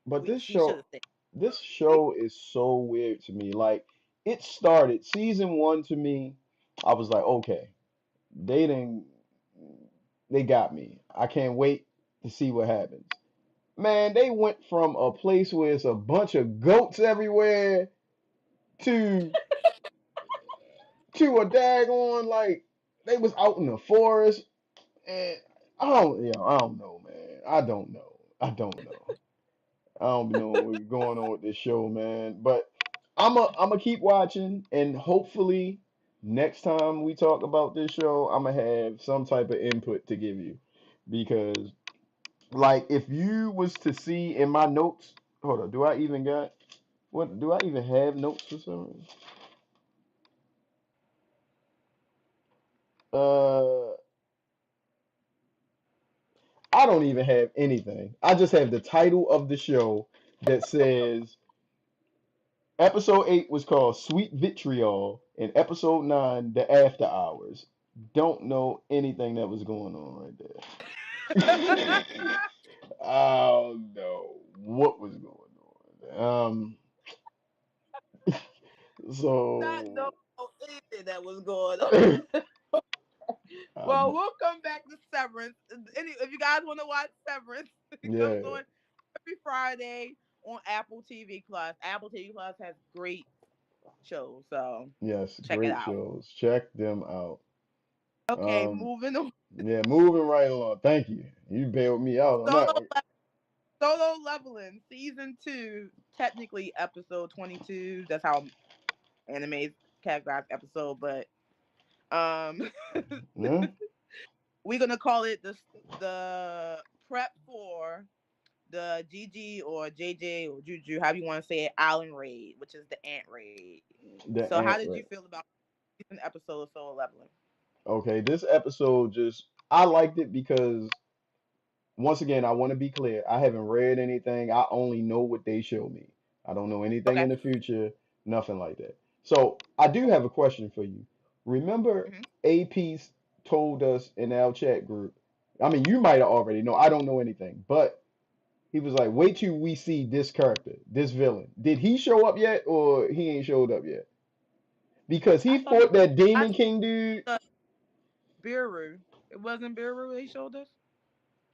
But she should have said. this show is so weird to me. Like it started season one to me. I was like, okay, they didn't, they got me. I can't wait to see what happens. Man, they went from a place where it's a bunch of goats everywhere to a daggone like they was out in the forest and I don't know, man. I don't know. I don't know. I don't know what's going on with this show, man. But I'm keep watching, and hopefully next time we talk about this show, I'm gonna have some type of input to give you, because like if you was to see in my notes, hold on, do I even have notes for some reason? Uh, I don't even have anything. I just have the title of the show that says Episode 8 was called Sweet Vitriol, and Episode 9, The After Hours. Don't know anything that was going on right there. I don't know what was going on. Not know So, anything that was going um, on. Well, we'll come back to Severance. If you guys want to watch Severance, it comes yeah, on every Friday on Apple TV Plus. Apple TV Plus has great shows, so yes, check it great out. shows. Check them out. Okay, Um, moving on. yeah, moving right along. Thank you. You bailed me out on Solo that one. Solo Leveling Season 2, technically episode 22. That's how anime categorize episode, but um, Yeah, we're gonna call it the prep for the GG or JJ or Juju, however you want to say it, Island Raid, which is the Ant Raid. So, the how ant did you right. feel about an episode of Solo Leveling? Okay, this episode just I liked it because once again, I want to be clear. I haven't read anything. I only know what they show me. I don't know anything in Okay. the future, nothing like that. So I do have a question for you. Remember, Mm-hmm. AP told us in our chat group. I mean, you might have already know. I don't know anything, but he was like, "Wait till we see this character, this villain. Did he show up yet, or he ain't showed up yet? Because I he thought fought that I Demon thought King dude. Biru. It wasn't Biru they showed us.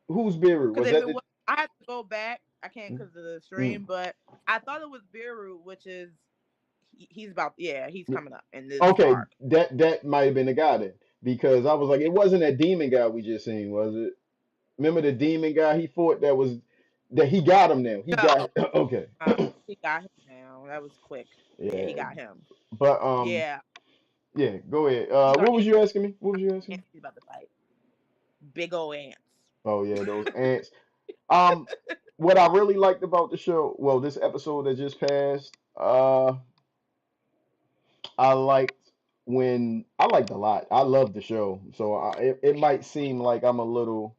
Who's Beerus? Because Was if that it the? was, I had to go back. I can't Mm, because of the stream, mm. but I thought it was Biru, which is he's about he's coming up in this Okay, arc. that might have been the guy then, because I was like, it wasn't that demon guy we just seen, was it? Remember the demon guy he fought that he got him now. He No, got okay, he got him now. That was quick. Yeah, he yeah. got him. But Yeah, yeah. Go ahead. these are What was ants. you asking me? What was you asking me? Ants he's about to fight. Big old ants. Oh yeah, those ants. Um, what I really liked about the show, well, this episode that just passed, I liked I liked a lot. I loved the show, so it might seem like I'm a little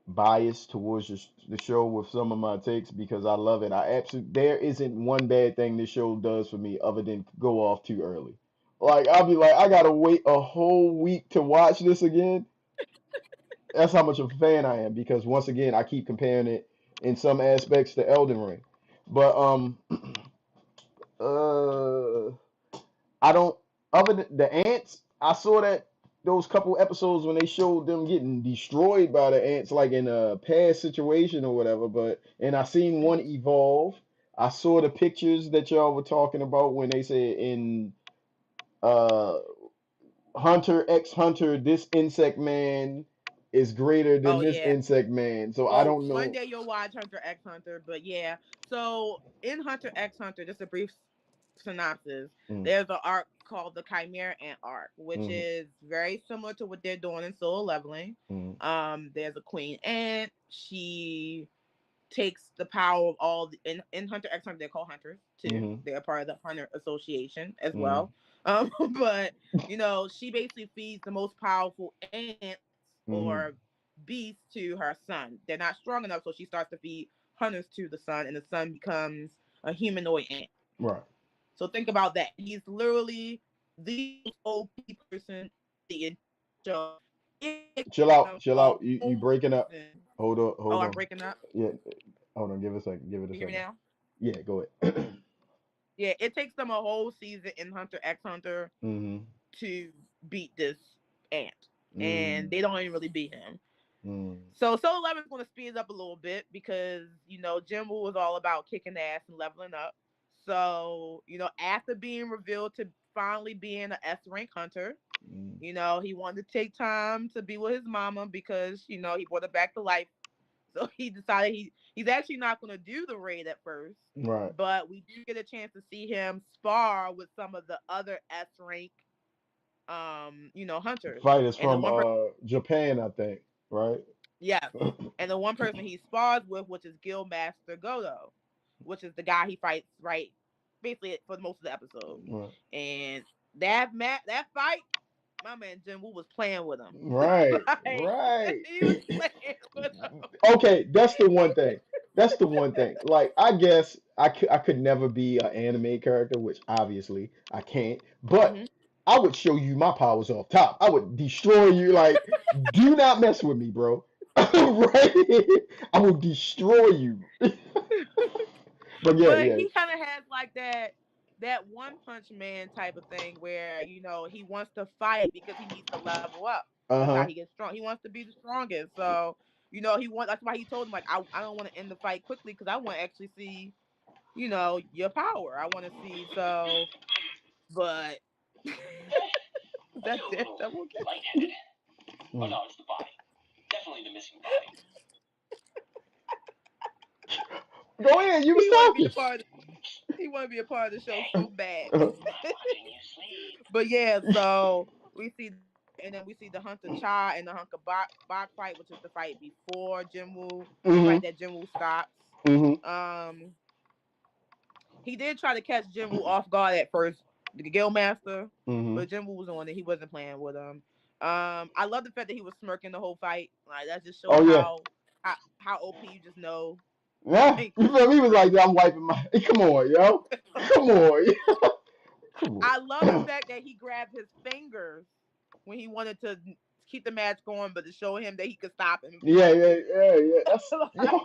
biased towards the show with some of my takes because I love it. I absolutely there isn't one bad thing this show does for me other than go off too early. Like I'll be like, I gotta wait a whole week to watch this again. That's how much of a fan I am because once again I keep comparing it in some aspects to Elden Ring. But uh I don't other than the ants, I saw that those couple episodes when they showed them getting destroyed by the ants, like in a past situation or whatever. But and I seen one evolve. I saw the pictures that y'all were talking about when they said in uh Hunter x Hunter, this insect man is greater than Oh this yeah. insect man. So I Well, don't one know. day you'll watch Hunter x Hunter, but yeah. So in Hunter x Hunter, just a brief synopsis. Mm, There's an arc called the Chimera Ant arc, which mm, is very similar to what they're doing in Solo Leveling. mm, There's a queen ant. She takes the power of all in Hunter x Hunter. They're called hunters too. mm, They're part of the Hunter Association as mm, well. But she basically feeds the most powerful ants or mm. beasts to her son. They're not strong enough, so she starts to feed hunters to the son, and the son becomes a humanoid ant. Right. So think about that. He's literally the most OP person in the show. It Chill out. takes Chill a out. You whole breaking up. season. Hold on. Oh, Hold I'm on. breaking up. Yeah. Hold on. Give it a second. Give it a You hear me second. now? Yeah. Go ahead. Yeah, it takes them a whole season in Hunter x Hunter Mm-hmm. to beat this ant, and Mm, they don't even really beat him. mm, So Solo Leveling is going to speed it up a little bit because Jim Woo was all about kicking ass and leveling up. So after being revealed to finally being an S rank hunter, mm. he wanted to take time to be with his mama because he brought her back to life. So he decided he's actually not going to do the raid at first, Right. but we do get a chance to see him spar with some of the other S rank, hunters. Fighters And the from one person, Japan, I think. Right. yes, and the one person he spars with, which is Guildmaster Godo, which is the guy he fights right, basically for most of the episode. Right. And that fight, my man Jim Woo was playing with him. Right. Like, Right. he was playing with him. Okay, that's the one thing. That's the one thing. Like, I guess I could never be an anime character, which obviously I can't. But Hmm. I would show you my powers off top. I would destroy you. Like, do not mess with me, bro. Right? I will destroy you. But yeah, But yeah. he kind of has like that One Punch Man type of thing where he wants to fight because he needs to level up. That's how he Uh-huh. gets strong. He wants to be the strongest. So he want. That's why he told him like I don't want to end the fight quickly because I want to actually see your power. I want to see but that's it. Double again. Mm. Go ahead, you was He want to be a talking. part. He want to be a part of the show so bad. But yeah, so we see that, and then we see the Hunter Cha and the Hunter Bach fight, which is the fight before Jinwoo, the fight Mm-hmm. that Jinwoo stops. Mm-hmm. Um, he did try to catch Jinwoo off guard at first, the Guildmaster, Mm-hmm. but Jinwoo was on it. He wasn't playing with him. I love the fact that he was smirking the whole fight. Like that just Oh showed yeah. how OP you just know. Yeah. Like You feel me? He was like, I'm wiping my come on, yo. Come on. Come on. I love the fact that he grabbed his fingers when he wanted to keep the match going, but to show him that he could stop him if he Yeah, wanted yeah, to. yeah, yeah. That's yo.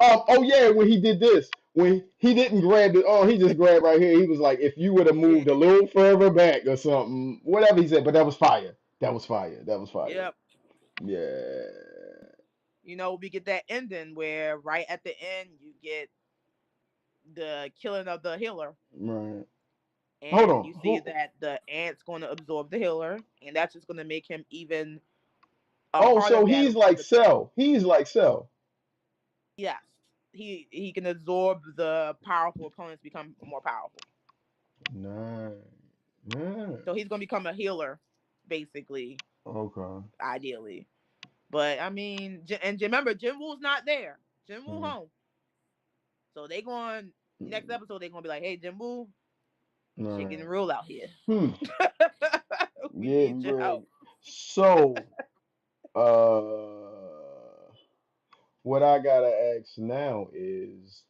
Oh yeah, when he did this, when he didn't grab it, oh, he just grabbed right here. He was like, if you would have moved a Yeah. little further back or something, whatever he said, but that was fire. That was fire. That was fire. Yep. Yeah. We get that ending where right at the end you get the killing of the healer, Right. Hold and on. you see Who? that the ant's going to absorb the healer, and that's just going to make him even a Oh, harder so battle he's for like the. Cell. He's like Cell. Yes, he can absorb the powerful opponents, become more powerful. Nice. Yeah. So he's going to become a healer, basically, Okay. ideally. But I mean, and remember, Jim Woo's not there. Jim Woo Mm. home. So they going next Mm. episode. They're gonna be like, "Hey, Jim Woo, shit getting Nice. real out here. Hmm. We need Getting your real. help." So, what I gotta ask now is,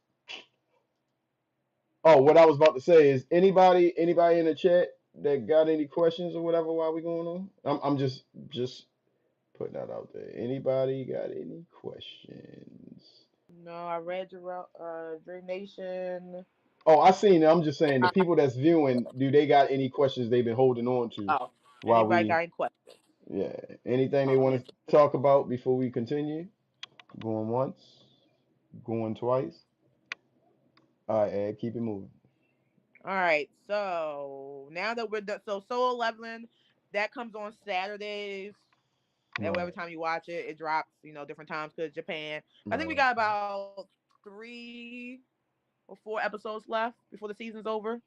oh, what I was about to say is, anybody in the chat that got any questions or whatever while we going on? I'm just putting that out there. Anybody got any questions? No, I read your Dream Nation. Oh, I seen it. I'm just saying the people that's viewing, do they got any questions they've been holding on to? Oh. While Anybody we, got any questions? yeah, anything they Oh, want yes. to talk about before we continue? Going once, going twice. All right, Ed, keep it moving. All right. So now that we're done, so Solo Leveling that comes on Saturdays. Every Right, time you watch it, it drops. Different times because Japan. I think we right. got about 3 or 4 episodes left before the season's over.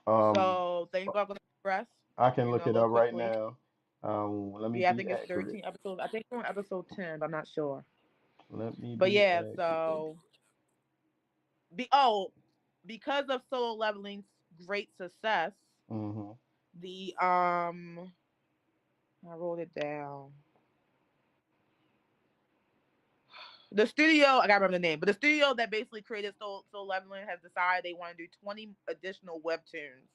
Um, So things are gonna progress. I can A look it little up right quickly. now. Let me Yeah, I be think it's accurate. 13 episodes. I think we're on episode 10, but I'm not sure. Let me But be yeah, accurate. so because of Solo Leveling's great success, Mm-hmm. the I wrote it down. The studio, I gotta remember the name, but the studio that basically created Solo Leveling has decided they want to do 20 additional webtoons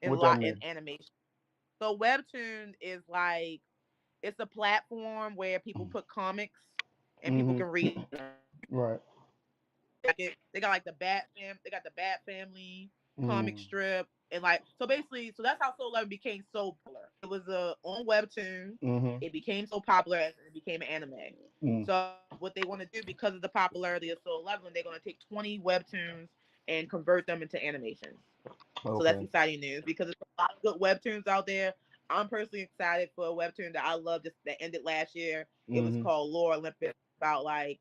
What that in mean? animation. So webtoon is like it's a platform where people put comics and people Mm-hmm. can read them. Right. They got like they got the Bat Family comic Mm. strip, and like so basically, so that's how Soul Eleven became so popular. It was a on webtoon. Mm-hmm. It became so popular and it became an anime. Mm. So what they want to do because of the popularity of Soul Eleven, they're going to take 20 webtoons and convert them into animations. So that's Okay. exciting news because there's a lot of good webtoons out there. I'm personally excited for a webtoon that I love that ended last year. It was Mm-hmm. called Lore Olympus, about like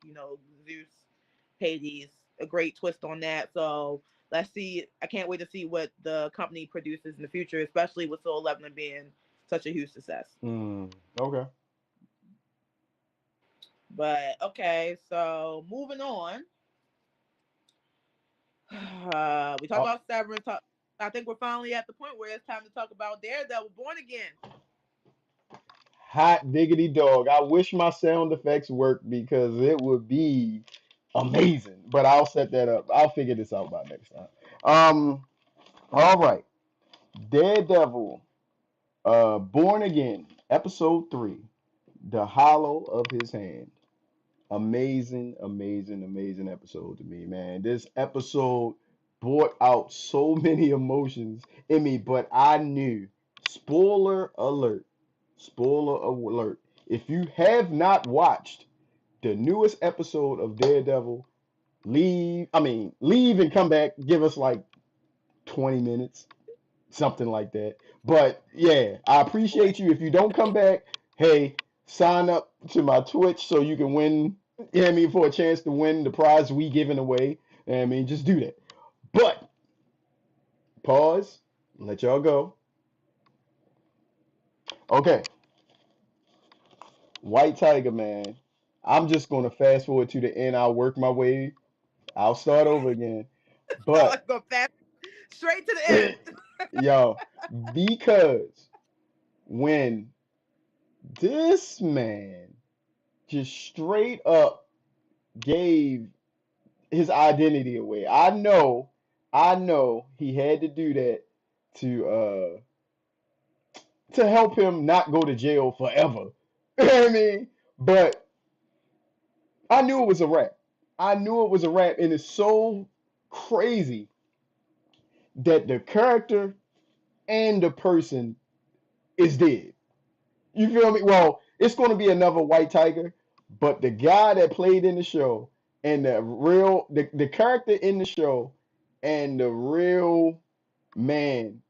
Zeus, Hades. A great twist on that. So let's see. I can't wait to see what the company produces in the future, especially with Soul 11 being such a huge success. Mm. Okay. But okay, so moving on. We talked Oh, about Severance. I think we're finally at the point where it's time to talk about Daredevil Born Again. hot diggity dog. I wish my sound effects worked because it would be amazing. But I'll set that up. I'll figure this out by next time. Um. All right. Daredevil. Born Again. Episode 3. The Hollow of His Hand. Amazing, amazing, amazing episode to me, man. This episode brought out so many emotions in me, but I knew, spoiler alert, spoiler alert. If you have not watched the newest episode of Daredevil, leave and come back, give us like 20 minutes, something like that. But yeah, I appreciate you. If you don't come back, hey, sign up to my Twitch so you can win. For a chance to win the prize we giving away. Just do that. But pause, let y'all go. Okay, White Tiger, man. I'm just gonna fast forward to the end. I'll work my way. I'll start over again. So let's But go fast straight to the end. yo, because when this man just straight up gave his identity away. I know he had to do that to help him not go to jail forever. But I knew it was a rap. I knew it was a rap, and it's so crazy that the character and the person is dead. You feel me? Well, it's going to be another White Tiger, but the guy that played in the show and the character in the show and the real man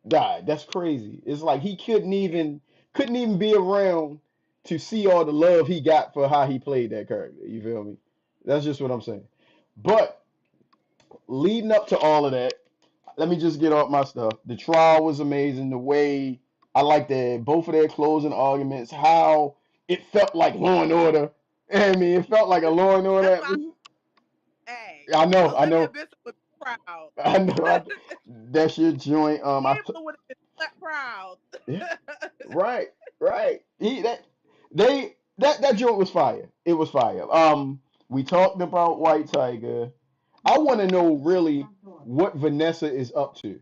died. That's crazy. It's like he couldn't even be around to see all the love he got for how he played that character. You feel me? That's just what I'm saying. But leading up to all of that, let me just get off my stuff. The trial was amazing. The way I like that both of their closing arguments, how it felt like Law and Order. It felt like a Law and Order. That's why, hey, I know, I Olivia know, Bishop was proud. I know. That's your joint. Gabriel would have been proud. Yeah, right, right. That joint was fire. It was fire. We talked about White Tiger. I want to know really what Vanessa is up to.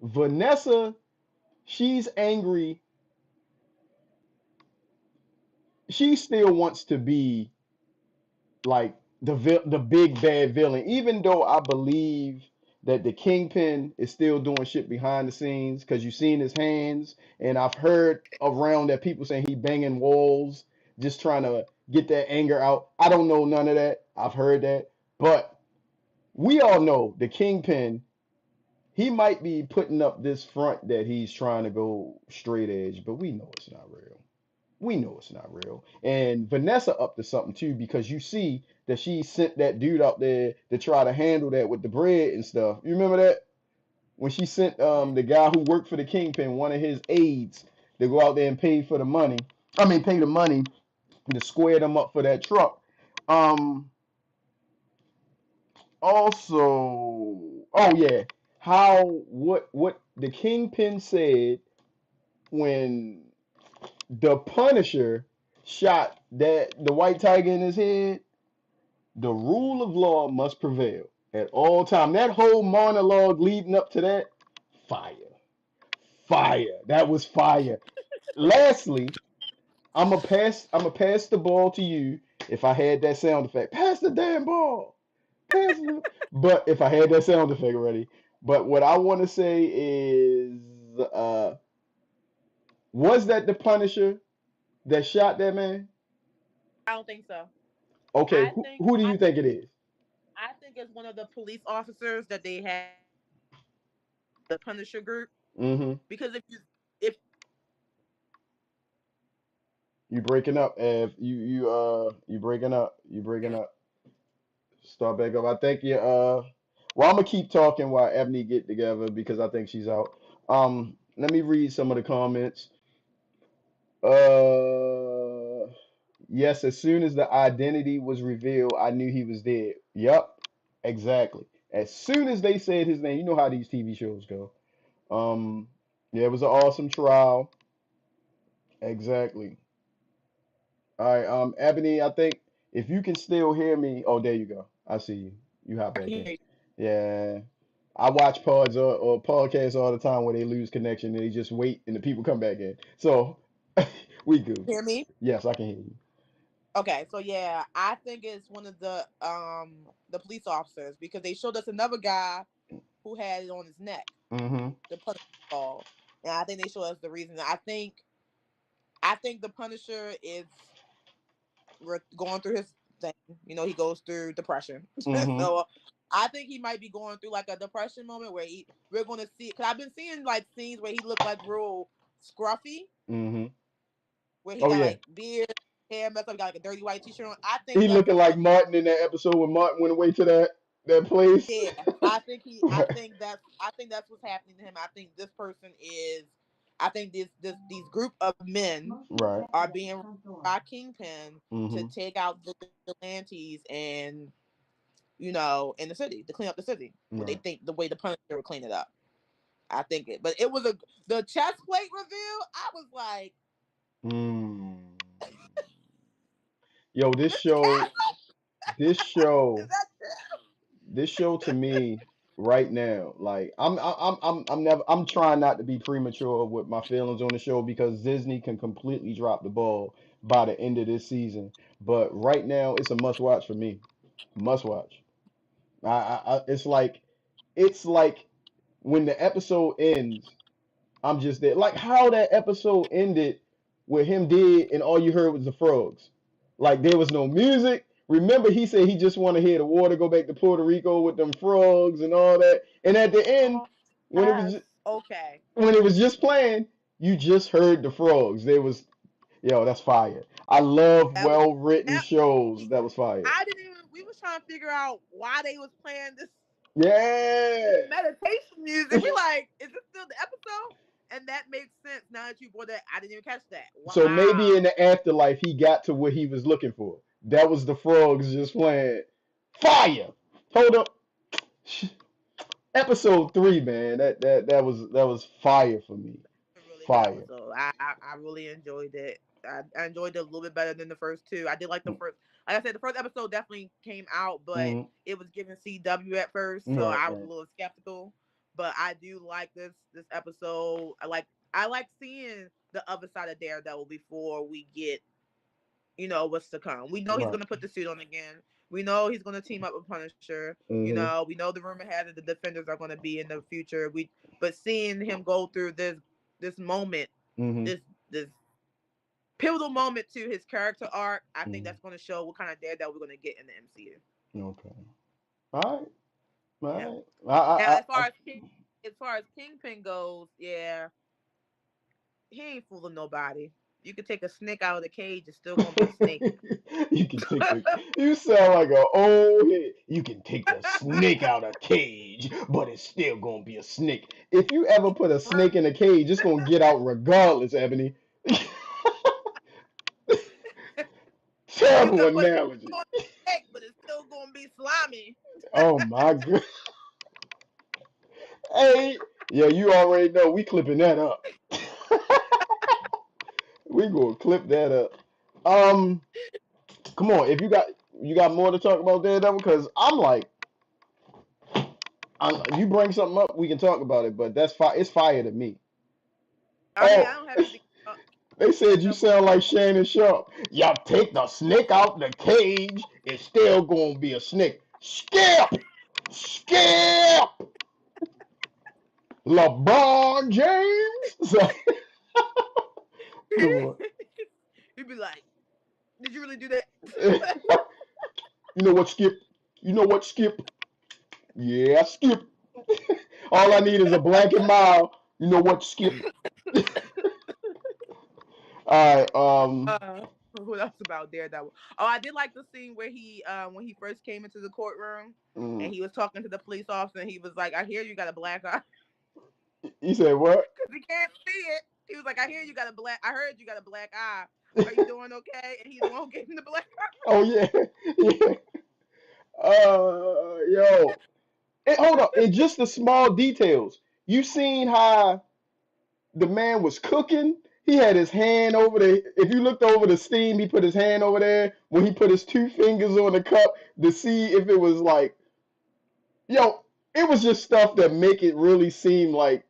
Vanessa, she's angry. She still wants to be like the big bad villain, even though I believe that the Kingpin is still doing shit behind the scenes because you seen his hands, and I've heard around that people saying he banging walls, just trying to get that anger out. I don't know none of that. I've heard that, but we all know the Kingpin. He might be putting up this front that he's trying to go straight edge, but we know it's not real. We know it's not real. And Vanessa up to something too because you see that she sent that dude out there to try to handle that with the bread and stuff. You remember that? When she sent the guy who worked for the Kingpin, one of his aides, to go out there and pay for the money. I mean, pay the money to square them up for that truck. Um, also, oh yeah, how what the Kingpin said when the Punisher shot that the white tiger in his head. The rule of law must prevail at all time. That whole monologue leading up to that, fire, fire. That was fire. Lastly, I'm gonna pass the ball to you. If I had that sound effect, pass the damn ball. Pass the, but if I had that sound effect ready. But what I want to say is, was that the Punisher that shot that man? I don't think so. Okay, I who think who do I you think it is? I think it's one of the police officers that they had the Punisher group. Mm-hmm. Because if You breaking up, Ev. You breaking up. You breaking up. Start back up. I think you well, I'm gonna keep talking while Ebony get together because I think she's out. Let me read some of the comments. Uh yes, as soon as the identity was revealed, I knew he was dead. Yup, exactly. As soon as they said his name, you know how these TV shows go. Um, yeah, it was an awesome trial. Exactly. All right, Ebony, I think if you can still hear me, oh, there you go. I see you. You hop I can back hear in. you. Yeah, I watch pods or podcasts all the time where they lose connection and they just wait and the people come back in. So we good. Hear me? Yes, I can hear you. Okay, so yeah, I think it's one of the police officers because they showed us another guy who had it on his neck, Mm-hmm. the Punisher ball. And I think they showed us the reason. I think the Punisher is going through his thing. You know, he goes through depression. Mm-hmm. So I think he might be going through like a depression moment where we're going to see. Because I've been seeing like scenes where he looked like real scruffy, Mm-hmm. where he Oh got yeah. like beard, hair messed up, he got like a dirty white t-shirt on. I think He that's looking what like the Martin in that episode when Martin went away to that place. yeah. I think that's what's happening to him. I think this person is. I think these group of men Right. are being run by Kingpin to Mm-hmm. take out the vigilantes and in the city to clean up the city. What they Right. think the way the Punisher would clean it up. I think it, but it was the chest plate reveal. I was like, Mm. Yo, this this the show, cat? this Is show that this show to me right now, like I'm never I'm trying not to be premature with my feelings on the show because Disney can completely drop the ball by the end of this season. But right now, it's a must watch for me. Must watch. It's like when the episode ends. I'm just there. Like how that episode ended with him dead and all you heard was the frogs. Like there was no music. Remember he said he just want to hear the water go back to Puerto Rico with them frogs and all that. And at the end, oh, when it was yes? Okay. when it was just playing, you just heard the frogs. There was yo, that's fire. I love That was well written that. shows. That was fire. I didn't even. We was trying to figure out why they was playing this Yeah. meditation music. We like, is this still the episode? And that makes sense now that you brought that. I didn't even catch that. So maybe in Wow. the afterlife he got to what he was looking for. That was the frogs just playing fire. Hold up. Episode 3, man. That was fire for me. A really good Fire. episode. I really enjoyed it. I enjoyed it a little bit better than the first two. I did like the first. Like I said, the first episode definitely came out, but Mm, it was given CW at first, so right, I was a right. little skeptical. But I do like this episode. I like seeing the other side of Daredevil before we get what's to come. We know he's Right. gonna put the suit on again. We know he's gonna team up with Punisher. Mm-hmm. We know the rumor has it the Defenders are gonna be in the future. But seeing him go through this moment, Mm-hmm. this pivotal moment to his character arc, I think Mm-hmm. that's gonna show what kind of Daredevil we're gonna get in the MCU. Okay. All right. Yeah. All right. Now, I as far as Kingpin goes, yeah, he ain't fooling nobody. You could take a snake out of the cage, it's still gonna be a snake. You can take the. You sound like a old head. You can take the snake out of cage, but it's still gonna be a snake. If you ever put a snake in a cage, it's gonna get out regardless, Ebony. You Terrible could put the analogy. on the snake, but it's still gonna be slimy. Oh my god. Hey, yeah, you already know we clipping that up. We gonna clip that up. Um, come on, if you got more to talk about Daredevil, because I'm like, you bring something up, we can talk about it, but that's fire. It's fire to me. I mean, I Oh, don't have anything. they said you Daredevil. sound like Shannon Sharp. Y'all take the snake out the cage, it's still gonna be a snake. Skip, skip. LeBron James. Come on. He'd be like, "Did you really do that?" You know what, Skip? You know what, Skip? Yeah, Skip. All I need is a blanket mile. You know what, Skip? All right. What else about Daredevil? Oh, I did like the scene where when he first came into the courtroom and Mm. he was talking to the police officer and he was like, "I hear you got a black eye," You said what? because he can't see it. He was like, "I hear you got a black. I heard you got a black eye. Are you doing okay?" And he's the one who gave him the black eye. Oh yeah, yeah. Yo. And hold up. And just the small details. You seen how the man was cooking? He had his hand over the. If you looked over the steam, he put his hand over there when he put his two fingers on the cup to see if it was like. Yo, it was just stuff that make it really seem like,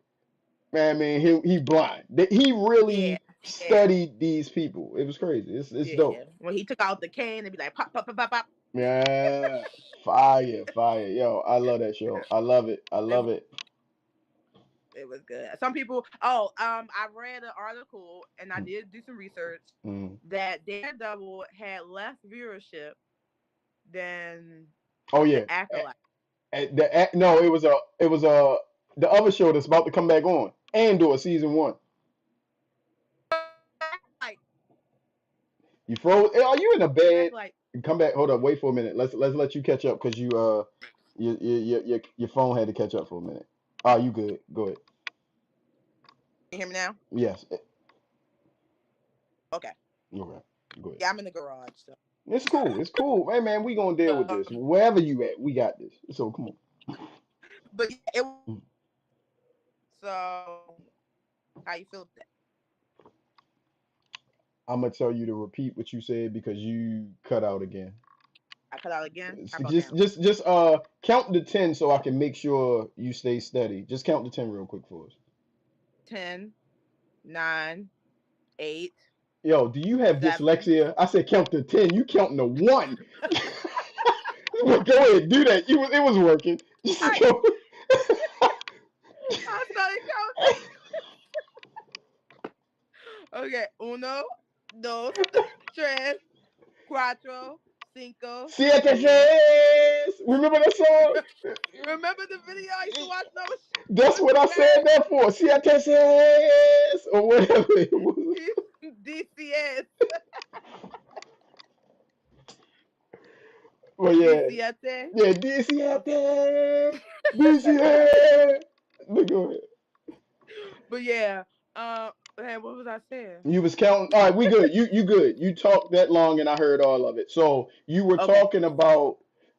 man, he blind. He Yeah, really yeah, studied these people. It was crazy. It's dope. yeah. When he took out the cane and be like, "Pop, pop, pop, pop, pop." Yeah, fire, fire. Yo, I love that show. I love it. I It love it. it was good. Some people. Oh, I read an article and I Mm, did do some research mm. that Daredevil had less viewership than Oh yeah. the Acolyte. No, it was the other show that's about to come back on. Andor season one. Like You froze. Are you in a bed? Acolyte. Come back. Hold up. Wait for a minute. Let's let you catch up because your phone had to catch up for a minute. Ah, you good? Go ahead. Can you hear me now? Yes. Okay. Okay. Go ahead. Yeah, I'm in the garage. So, It's cool. It's cool. Hey man, we gonna deal with this. um, Wherever you at, we got this. So come on. but yeah, it. Mm. So how you feel about that? I'm gonna tell you to repeat what you said because you cut out again. I cut out again. How So about now? just count to 10 so I can make sure you stay steady. Just count to 10 real quick for us. 10, 9, 8, Yo, do you have 7. dyslexia? I said count to 10. You counting to one. Well, go ahead, do that. It was working. Just I go. I started counting. Okay, uno, dos, tres, cuatro, cinco, Siete seis. seis. Remember that song? Remember the video I used to watch those That's with what the I said red that for. Siete seis or whatever it was. DCS, Well, yeah, DCS. yeah. Okay, DCate, DCate. Look, go ahead. but yeah, man, what was I saying? You was counting. All right, we good. You good. You talked that long, and I heard all of it. So you were Okay, talking about.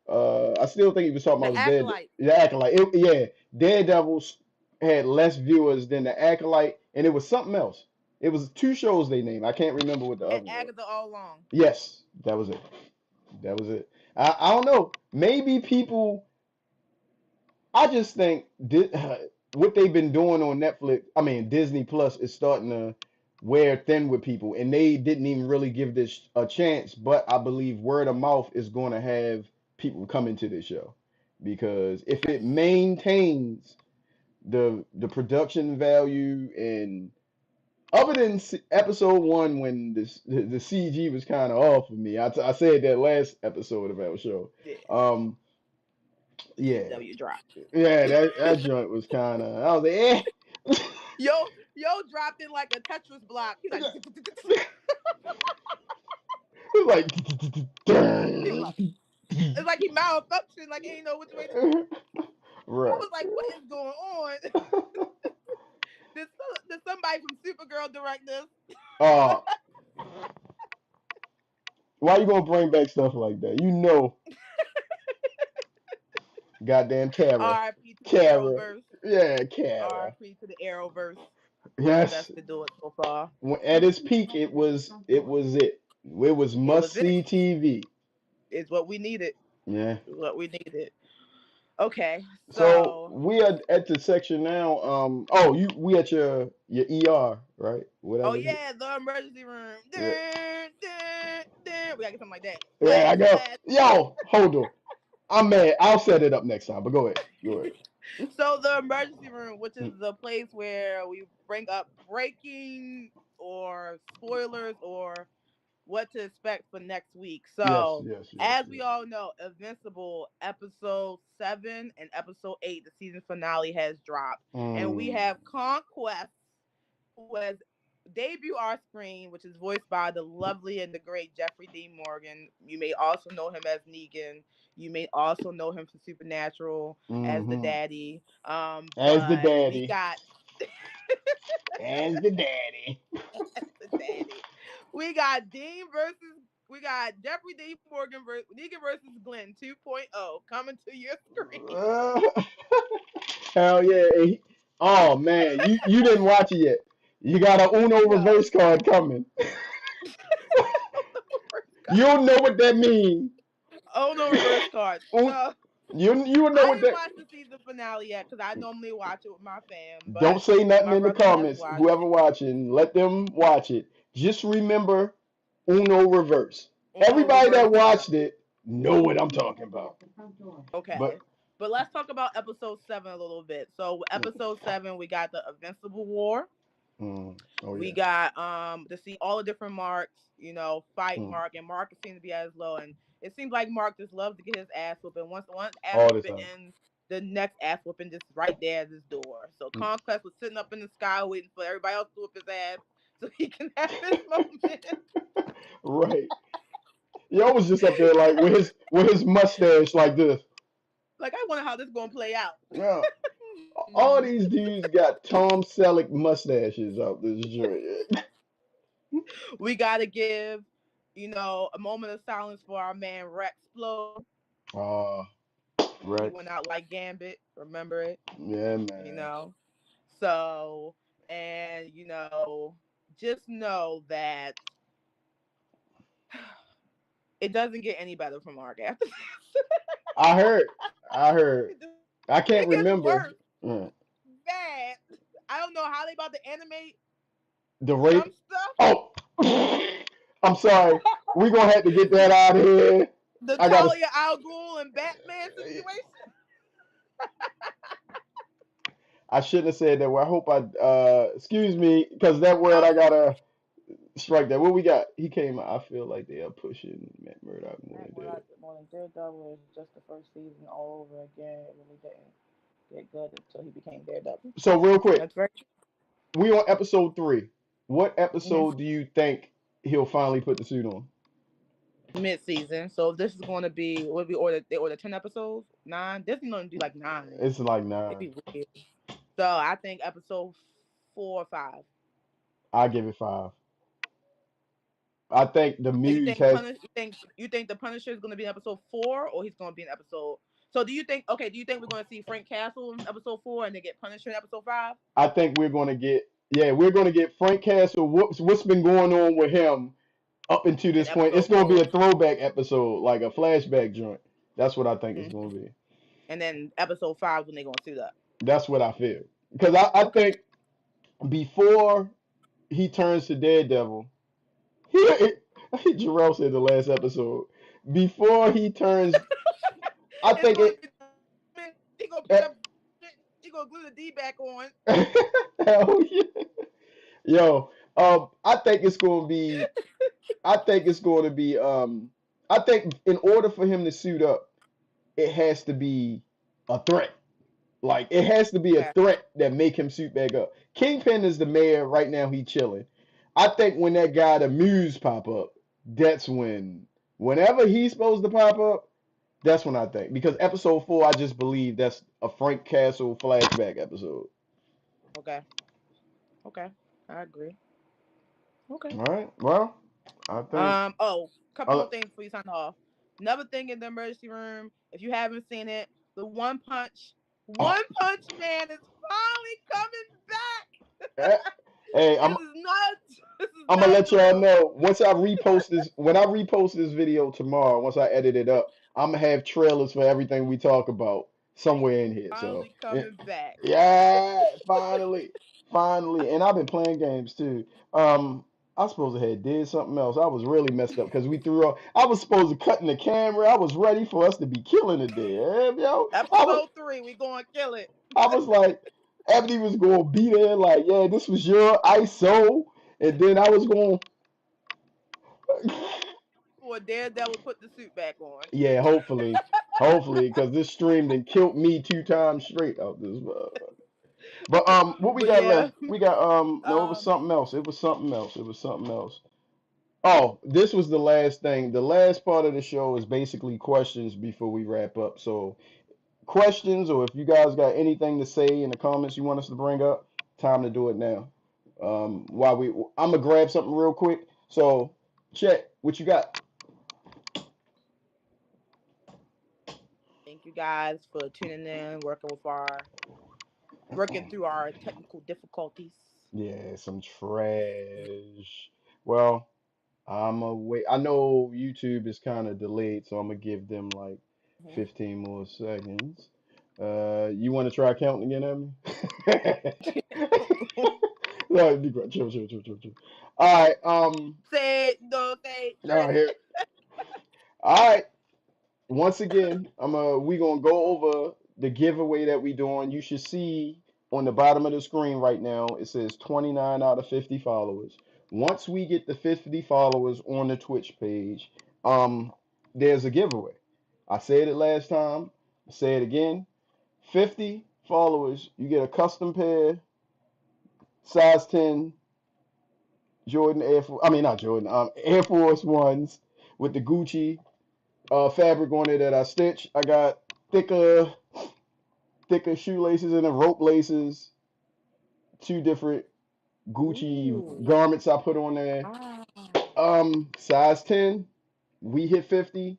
I still think you was talking the about dead. acolyte. The acolyte. Yeah, Daredevils had less viewers than the acolyte, and it was something else. It was two shows they named. I can't remember what the And other was. Agatha all along. Yes, that was it. That was it. I don't know. Maybe people. I just think what they've been doing on Netflix. I mean Disney Plus is starting to. wear thin with people, and they didn't even really give this a chance. But I believe word of mouth is going to have people come into this show because if it maintains the production value and other than episode one when the CG was kind of off for me, I said that last episode of our show. Yeah, Um, the yeah, CW drop. yeah, that joint was kind of. I was like, eh. Yo dropped in like a Tetris block. He's like, It's like, he was like, it's like he malfunctioned, like he didn't know which way. I right. was like, what is going on? Did somebody from Supergirl direct this? uh, why you gonna bring back stuff like that? You know, goddamn Kara, R.I.P. to the Kara, Arrowverse. yeah, Kara. R.I.P. to the Arrowverse. Yes, Best to do it so far. at its peak, it was it. It was It must was it. see TV. It's what we needed. Yeah. It's what we needed. Okay, So so we are at the section now. Oh, we at your ER, right? oh Whatever. yeah, the emergency room. Yeah, Dun, dun, dun. We gotta get something like that. yeah. I Flash, go. flash. Yo, hold on. I'm mad. I'll set it up next time. But go ahead. Go ahead. So the emergency room, which is the place where we bring up breaking or spoilers or what to expect for next week. Yes, So yes, yes, as we yes. all know, Invincible episode 7 and episode 8, the season finale has dropped. And we Mm, have Conquest, who has debut our screen, which is voiced by the lovely and the great Jeffrey Dean Morgan. You may also know him as Negan. You may also know him from Supernatural as the hmm. daddy. As the But we daddy. got As the daddy. the daddy. We got Dean versus we got Jeffrey Dean Morgan versus Negan versus Glenn 2.0 coming to your screen. Uh, hell yeah. Oh man, you didn't watch it yet. You got a Uno No. reverse card coming. You'll know what that means. Oh no, reverse card. So You will know I what didn't that. watch the season finale yet because I normally watch it with my fam, Don't but say nothing my in the brother has comments. watched Whoever watching, let them watch it. Just remember Uno reverse. Uno Everybody reverse that card. watched it know what I'm talking about. Okay. But But let's talk about episode 7 a little bit. So episode 7, we got the Invincible War. oh We yeah. got to see all the different Marks, fight Mm, Mark, and Mark seems to be as low, and it seems like Mark just loves to get his ass whooping. Once one ass all the whooping time. ends, the next ass whooping just right there at his door. So Mm, Conquest was sitting up in the sky waiting for everybody else to whoop his ass so he can have his moment. right. Yo was just up there like with his mustache like this. Like I wonder how this gonna play out. Yeah. All these dudes got Tom Selleck mustaches out this joint. We gotta give, a moment of silence for our man Rex Flo. Ah, He Rex. went out like Gambit, remember it? Yeah, You man. know. So, and just know that it doesn't get any better from Mark after this. I heard. I heard. I can't It gets remember. worse. Mm. Bad. I don't know how they about to animate The rape. some stuff. Oh, I'm sorry. We're gonna have to get that out of here. The I gotta. Talia al Ghul and Batman situation. I shouldn't have said that word. I hope I. Excuse me, because that word I gotta strike that. What we got? He came. I feel like they are pushing Matt Murdock more Matt than Murdock more than Daredevil is just the first season all over again. It really didn't get good until he became Daredevil. So real quick, That's very true. we on episode 3. What Mm-hmm. episode do you think he'll finally put the suit on? Mid-season. So this is going to be what we ordered. They ordered 10 episodes, 9. Disney going to do like 9. It's like It'd 9. be weird. So I think episode 4 or 5. I give it 5. I think the So you Muse think has. you think the Punisher is going to be in episode 4, or he's going to be in episode? So do you think we're going to see Frank Castle in episode 4 and then get Punisher in episode 5? I think we're gonna get. Yeah, we're gonna get Frank Castle. What's been going on with him up until In this point? It's episode gonna be 4. a throwback episode, like a flashback joint. That's what I think it's gonna Mm-hmm. be. And then episode 5 when they're going to suit up. That's what I feel. Because I Okay. think before. he turns to Daredevil. He, Jarrell said the last episode before he turns. I It's think gonna it. be he gonna pick up he gonna glue the D back on. Hell yeah. Yo, I think it's going to be. I think it's going to be. I think in order for him to suit up, it has to be a threat. Like it has to be a Okay. threat that make him suit back up. Kingpin is the mayor right now. He chilling. I think when that guy the Muse pop up, that's when. Whenever he's supposed to pop up, that's when I think because episode 4, I just believe that's a Frank Castle flashback episode. Okay. Okay. I agree. Okay. All right. Well, I think. Oh, couple Uh, more things before you sign off. Another thing in the emergency room, if you haven't seen it, the oh, One Punch Man is finally coming back. eh, hey, This is nuts. This is I'm gonna nuts, let y'all Jarrell. know once I repost this. When I repost this video tomorrow, once I edit it up, I'm gonna have trailers for everything we talk about somewhere in here. So Finally coming back. yeah, finally, finally, and I've been playing games too. I suppose I had did something else. I was really messed up because we threw off. I was supposed to cut in the camera. I was ready for us to be killing it there, yo. Episode 3, we gonna kill it. I was like, Ebony was gonna be there, like, yeah, this was your ISO, and then I was going. For Daredevil put the suit back on. Yeah, hopefully, because this stream then killed me 2 times straight out this. But what we But got yeah. left? We got no, it was Um something else. It was something else. It was something else. Oh, this was the last thing. The last part of the show is basically questions before we wrap up. So questions, or if you guys got anything to say in the comments you want us to bring up, time to do it now. While I'm gonna grab something real quick. So, Chet, what you got? Thank you guys for tuning in, working through our technical difficulties. Yeah, some trash. Well, I'm a wait. I know YouTube is kind of delayed, so I'm gonna give them like Mhm. 15 more seconds. You want to try counting again at me? No, be quiet. Chill, chill, chill, chill, chill. All right. Say it, no, say it, All right. Trent. Here. All right. Once again, we gonna go over the giveaway that we doing. You should see on the bottom of the screen right now. It says 29 out of 50 followers. Once we get the 50 followers on the Twitch page, there's a giveaway. I said it last time. I say it again. 50 followers, you get a custom pair, size 10 Jordan Air Force. I mean not Jordan. Air Force Ones with the Gucci fabric on it that I stitched. I got thicker shoelaces and the rope laces. 2 different Gucci Ooh. garments I put on there. Ah. Size 10. We hit 50.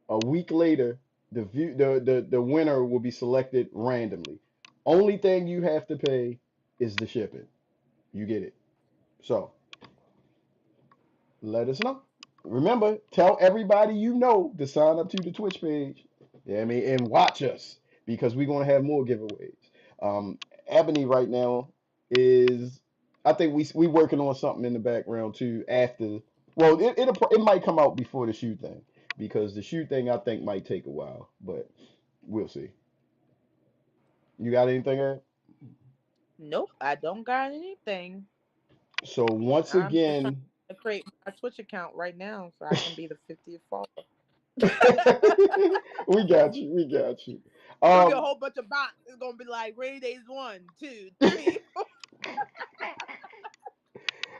A week later, the winner will be selected randomly. Only thing you have to pay is the shipping. You get it. So let us know. Remember, tell everybody you know to sign up to the Twitch page. Yeah, I mean, and watch us because we're gonna have more giveaways. Ebony right now is, I think we working on something in the background too. After, well, it might come out before the shoot thing because the shoot thing I think might take a while, but we'll see. You got anything, Ed? Nope, I don't got anything. So once I'm just trying again, to create my Twitch account right now so I can be the 50th follower. we got you. We got you. It's gonna be a Um, whole bunch of bots. It's gonna be like Rainy Days 1, 2, 3.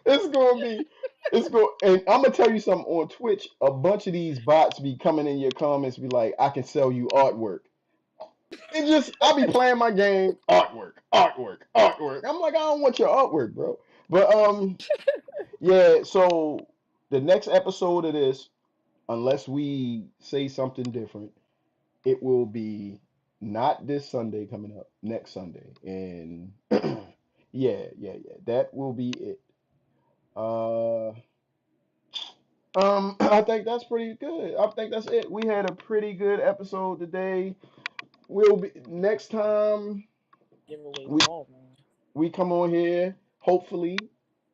it's gonna be, it's going, and I'm gonna tell you something on Twitch. A bunch of these bots be coming in your comments, be like, "I can sell you artwork." It just, I be playing my game, artwork, artwork, artwork. I'm like, I don't want your artwork, bro. But yeah. So the next episode of this, unless we say something different, it will be not this Sunday coming up, next Sunday, and yeah, that will be it. Uh, I think that's pretty good. I think that's it. We had a pretty good episode today. We'll be next time Giveaway we ball, man. we come on here. Hopefully,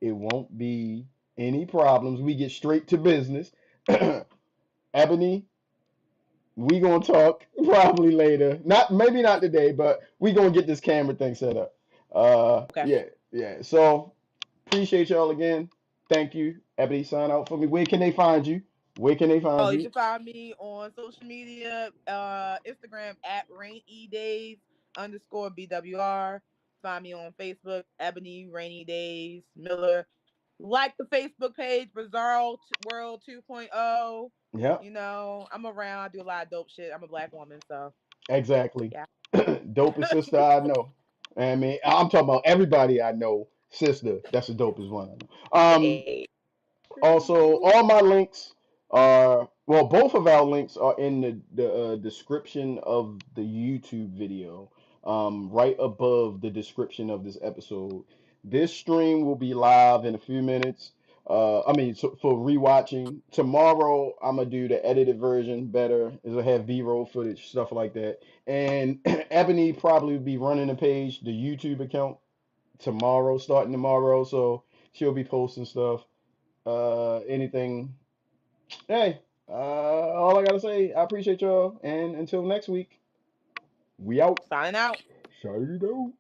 It won't be any problems. We get straight to business. Ebony, we gonna talk probably later. Not maybe not today, but we gonna get this camera thing set up. Okay. Yeah. So appreciate y'all again. Thank you. Ebony, sign out for me. Where can they find you? Where can they Oh, find you you? can find me on social media, Instagram at Rainy Days _BWR. Find me on Facebook, Ebony Rainy Days Miller. Like the Facebook page, Bizarro World 2.0. Yeah, You know, I'm around. I do a lot of dope shit. I'm a black woman, so exactly. yeah. Dopest sister I know. I mean, I'm talking about everybody I know. Sister, that's the dopest one I know. Hey. Also, all my links are well, both of our links are in the description of the YouTube video, right above the description of this episode. This stream will be live in a few minutes. I mean, so for rewatching tomorrow, I'm gonna do the edited version better. Is I have B-roll footage, stuff like that. And Ebony probably will be running the page, the YouTube account tomorrow, starting tomorrow. So she'll be posting stuff, anything. Hey, all I gotta say, I appreciate y'all, and until next week, we out. Signing out. Shout it out.